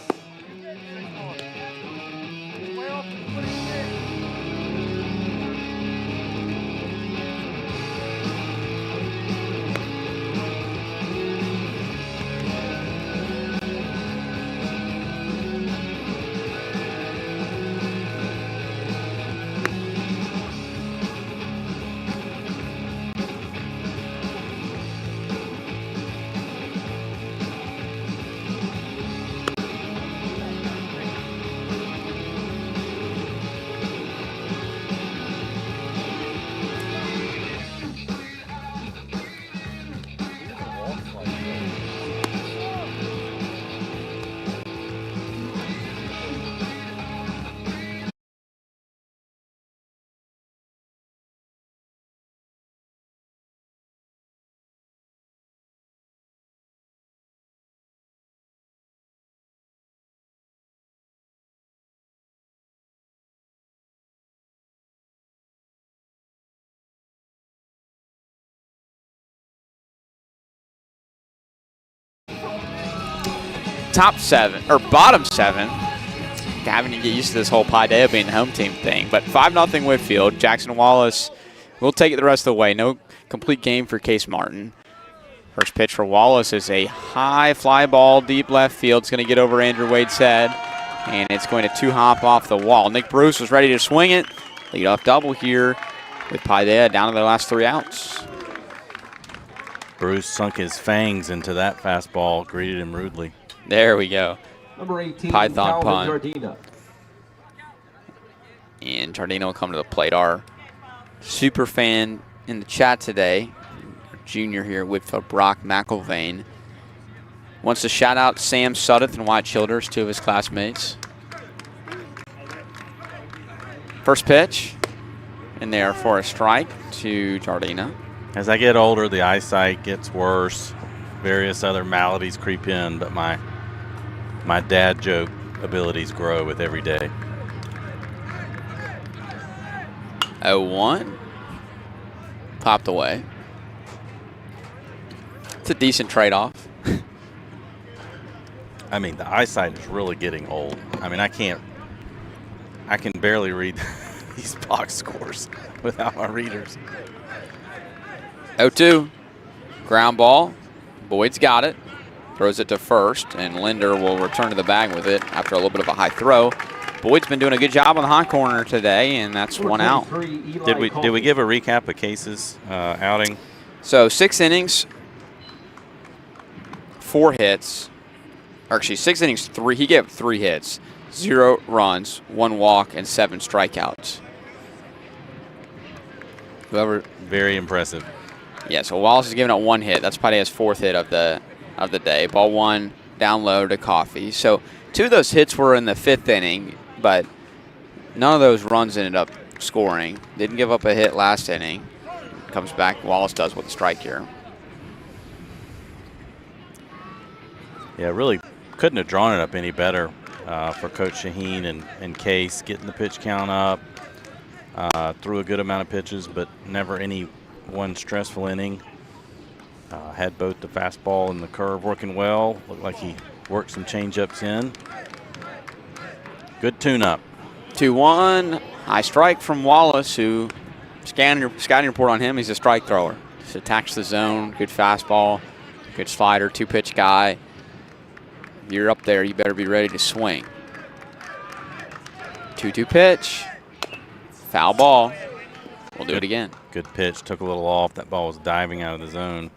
C: top 7, or bottom 7. Having to get used to this whole Paideia being the home team thing. But 5-0 Whitefield. Jackson Wallace will take it the rest of the way. No complete game for Case Martin. First pitch for Wallace is a high fly ball, deep left field. It's going to get over Andrew Wade's head, and it's going to 2-hop off the wall. Nick Bruce was ready to swing it. Lead-off double here with Paideia down to their last 3 outs.
D: Bruce sunk his fangs into that fastball, greeted him rudely.
C: There we go.
A: Number 18,
C: Python
A: Calvin
C: punt.
A: Jardina.
C: And Jardino will come to the plate. Our super fan in the chat today, junior here at Whitfield, Brock McIlvain, wants to shout out Sam Suddeth and Wyatt Childers, 2 of his classmates. First pitch in there for a strike to Jardina.
D: As I get older, the eyesight gets worse. Various other maladies creep in, but my dad joke abilities grow with every day.
C: 0-1. Popped away. It's a decent trade-off.
D: I mean, the eyesight is really getting old. I mean, I can barely read these box scores without my readers.
C: 0-2. Ground ball. Boyd's got it. Throws it to first, and Linder will return to the bag with it after a little bit of a high throw. Boyd's been doing a good job on the hot corner today, and that's 1 out.
D: Did we give a recap of Case's outing?
C: So 6 innings, 4 hits. Or actually, 6 innings, 3. He gave 3 hits, 0 runs, 1 walk, and 7 strikeouts.
D: Very impressive.
C: Yeah, so Wallace is giving up 1 hit. That's Paideia's 4th hit of the day. Ball 1 down low to Coffey. So 2 of those hits were in the 5th inning, but none of those runs ended up scoring. Didn't give up a hit last inning. Comes back. Wallace does with a strike here.
D: Yeah, really couldn't have drawn it up any better for Coach Shaheen and Case, getting the pitch count up. Threw a good amount of pitches, but never any one stressful inning. Had both the fastball and the curve working well. Looked like he worked some change-ups in. Good tune-up.
C: 2-1. High strike from Wallace, who scouting report on him, he's a strike thrower. Just attacks the zone. Good fastball. Good slider. 2-pitch guy. If you're up there, you better be ready to swing. 2-2 pitch. Foul ball. We'll do it again.
D: Good pitch. Took a little off. That ball was diving out of the zone.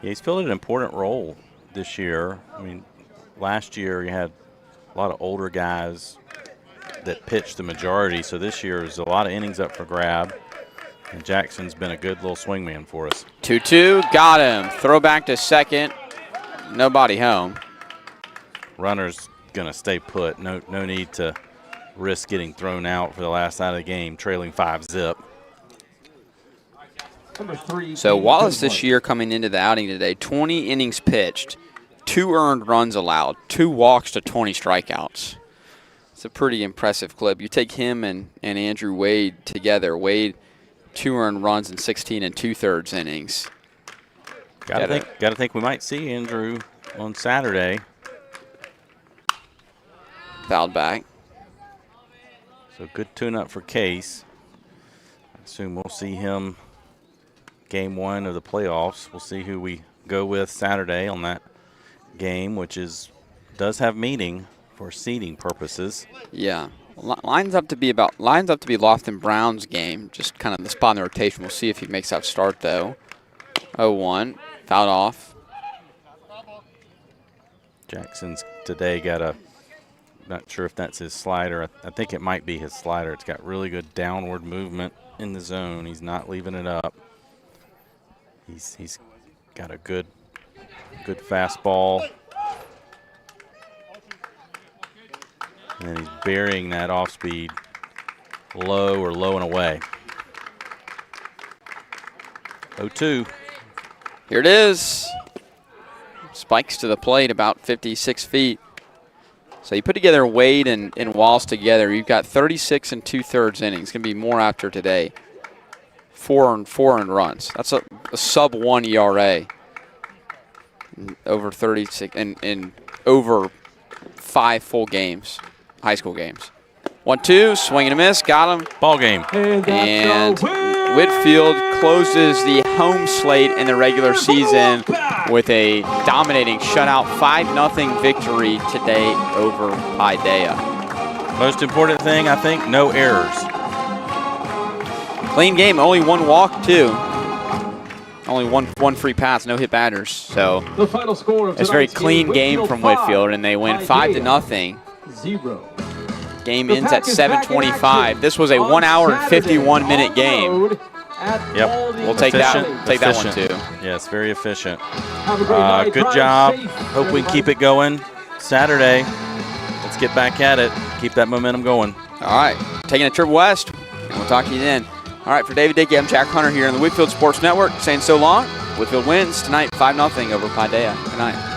D: Yeah, he's filled an important role this year. I mean, last year you had a lot of older guys that pitched the majority, so this year there's a lot of innings up for grab. And Jackson's been a good little swingman for us.
C: 2-2. Got him. Throw back to second. Nobody home.
D: Runner's going to stay put. No need to risk getting thrown out for the last out of the game, trailing 5-zip.
A: Number 3.
C: So Wallace this year coming into the outing today, 20 innings pitched, 2 earned runs allowed, 2 walks to 20 strikeouts. It's a pretty impressive clip. You take him and Andrew Wade together. Wade, 2 earned runs in 16 2/3 innings.
D: Gotta think we might see Andrew on Saturday.
C: Fouled back.
D: So good tune-up for Case. I assume we'll see him game 1 of the playoffs. We'll see who we go with Saturday on that game, which does have meaning for seeding purposes.
C: Yeah. Lines up to be Lofton Brown's game, just kind of the spot in the rotation. We'll see if he makes that start, though. 0-1. Fouled off.
D: Jackson's today got not sure if that's his slider. I think it might be his slider. It's got really good downward movement in the zone. He's not leaving it up. He's got a good fastball. And he's burying that off speed low and away. 0-2.
C: Here it is. Spikes to the plate about 56 feet. So you put together Wade and Wallace together, you've got 36 2/3 innings. It's going to be more after today. 4 earned runs. That's a sub-1 ERA. over 36 in over 5 full games, high school games. 1-2, swing and a miss, got him.
D: Ball game.
C: And Whitefield closes the home slate in the regular season with a dominating shutout 5-0 victory today over Paideia.
D: Most important thing, I think, no errors.
C: Clean game, only 1 walk too. Only one free pass, no hit batters. So
A: The final score of
C: it's a very
A: tonight's
C: clean game
A: Whitefield
C: from
A: 5,
C: Whitefield, and they win 5-0.
A: 0.
C: Game
A: The
C: ends
A: Pack
C: at
A: is back in
C: 7:25.
A: action
C: This was a
A: on
C: 1 hour and
A: Saturday
C: 51 minute
A: on the
C: game.
A: road at
D: Yep.
A: Baldy
C: We'll take that.
D: Efficient,
C: Take that one
D: efficient.
C: too.
D: Yes, very efficient.
A: Have a great night.
D: Good
A: Drive
D: job.
A: safe,
D: Hope we can keep it going Saturday. Let's get back at it. Keep that momentum going.
C: All right, taking a trip west, and we'll talk to you then. All right, for David Dickey, I'm Jack Hunter here on the Whitefield Sports Network, saying so long. Whitefield wins tonight 5-0 over Paideia. Good night.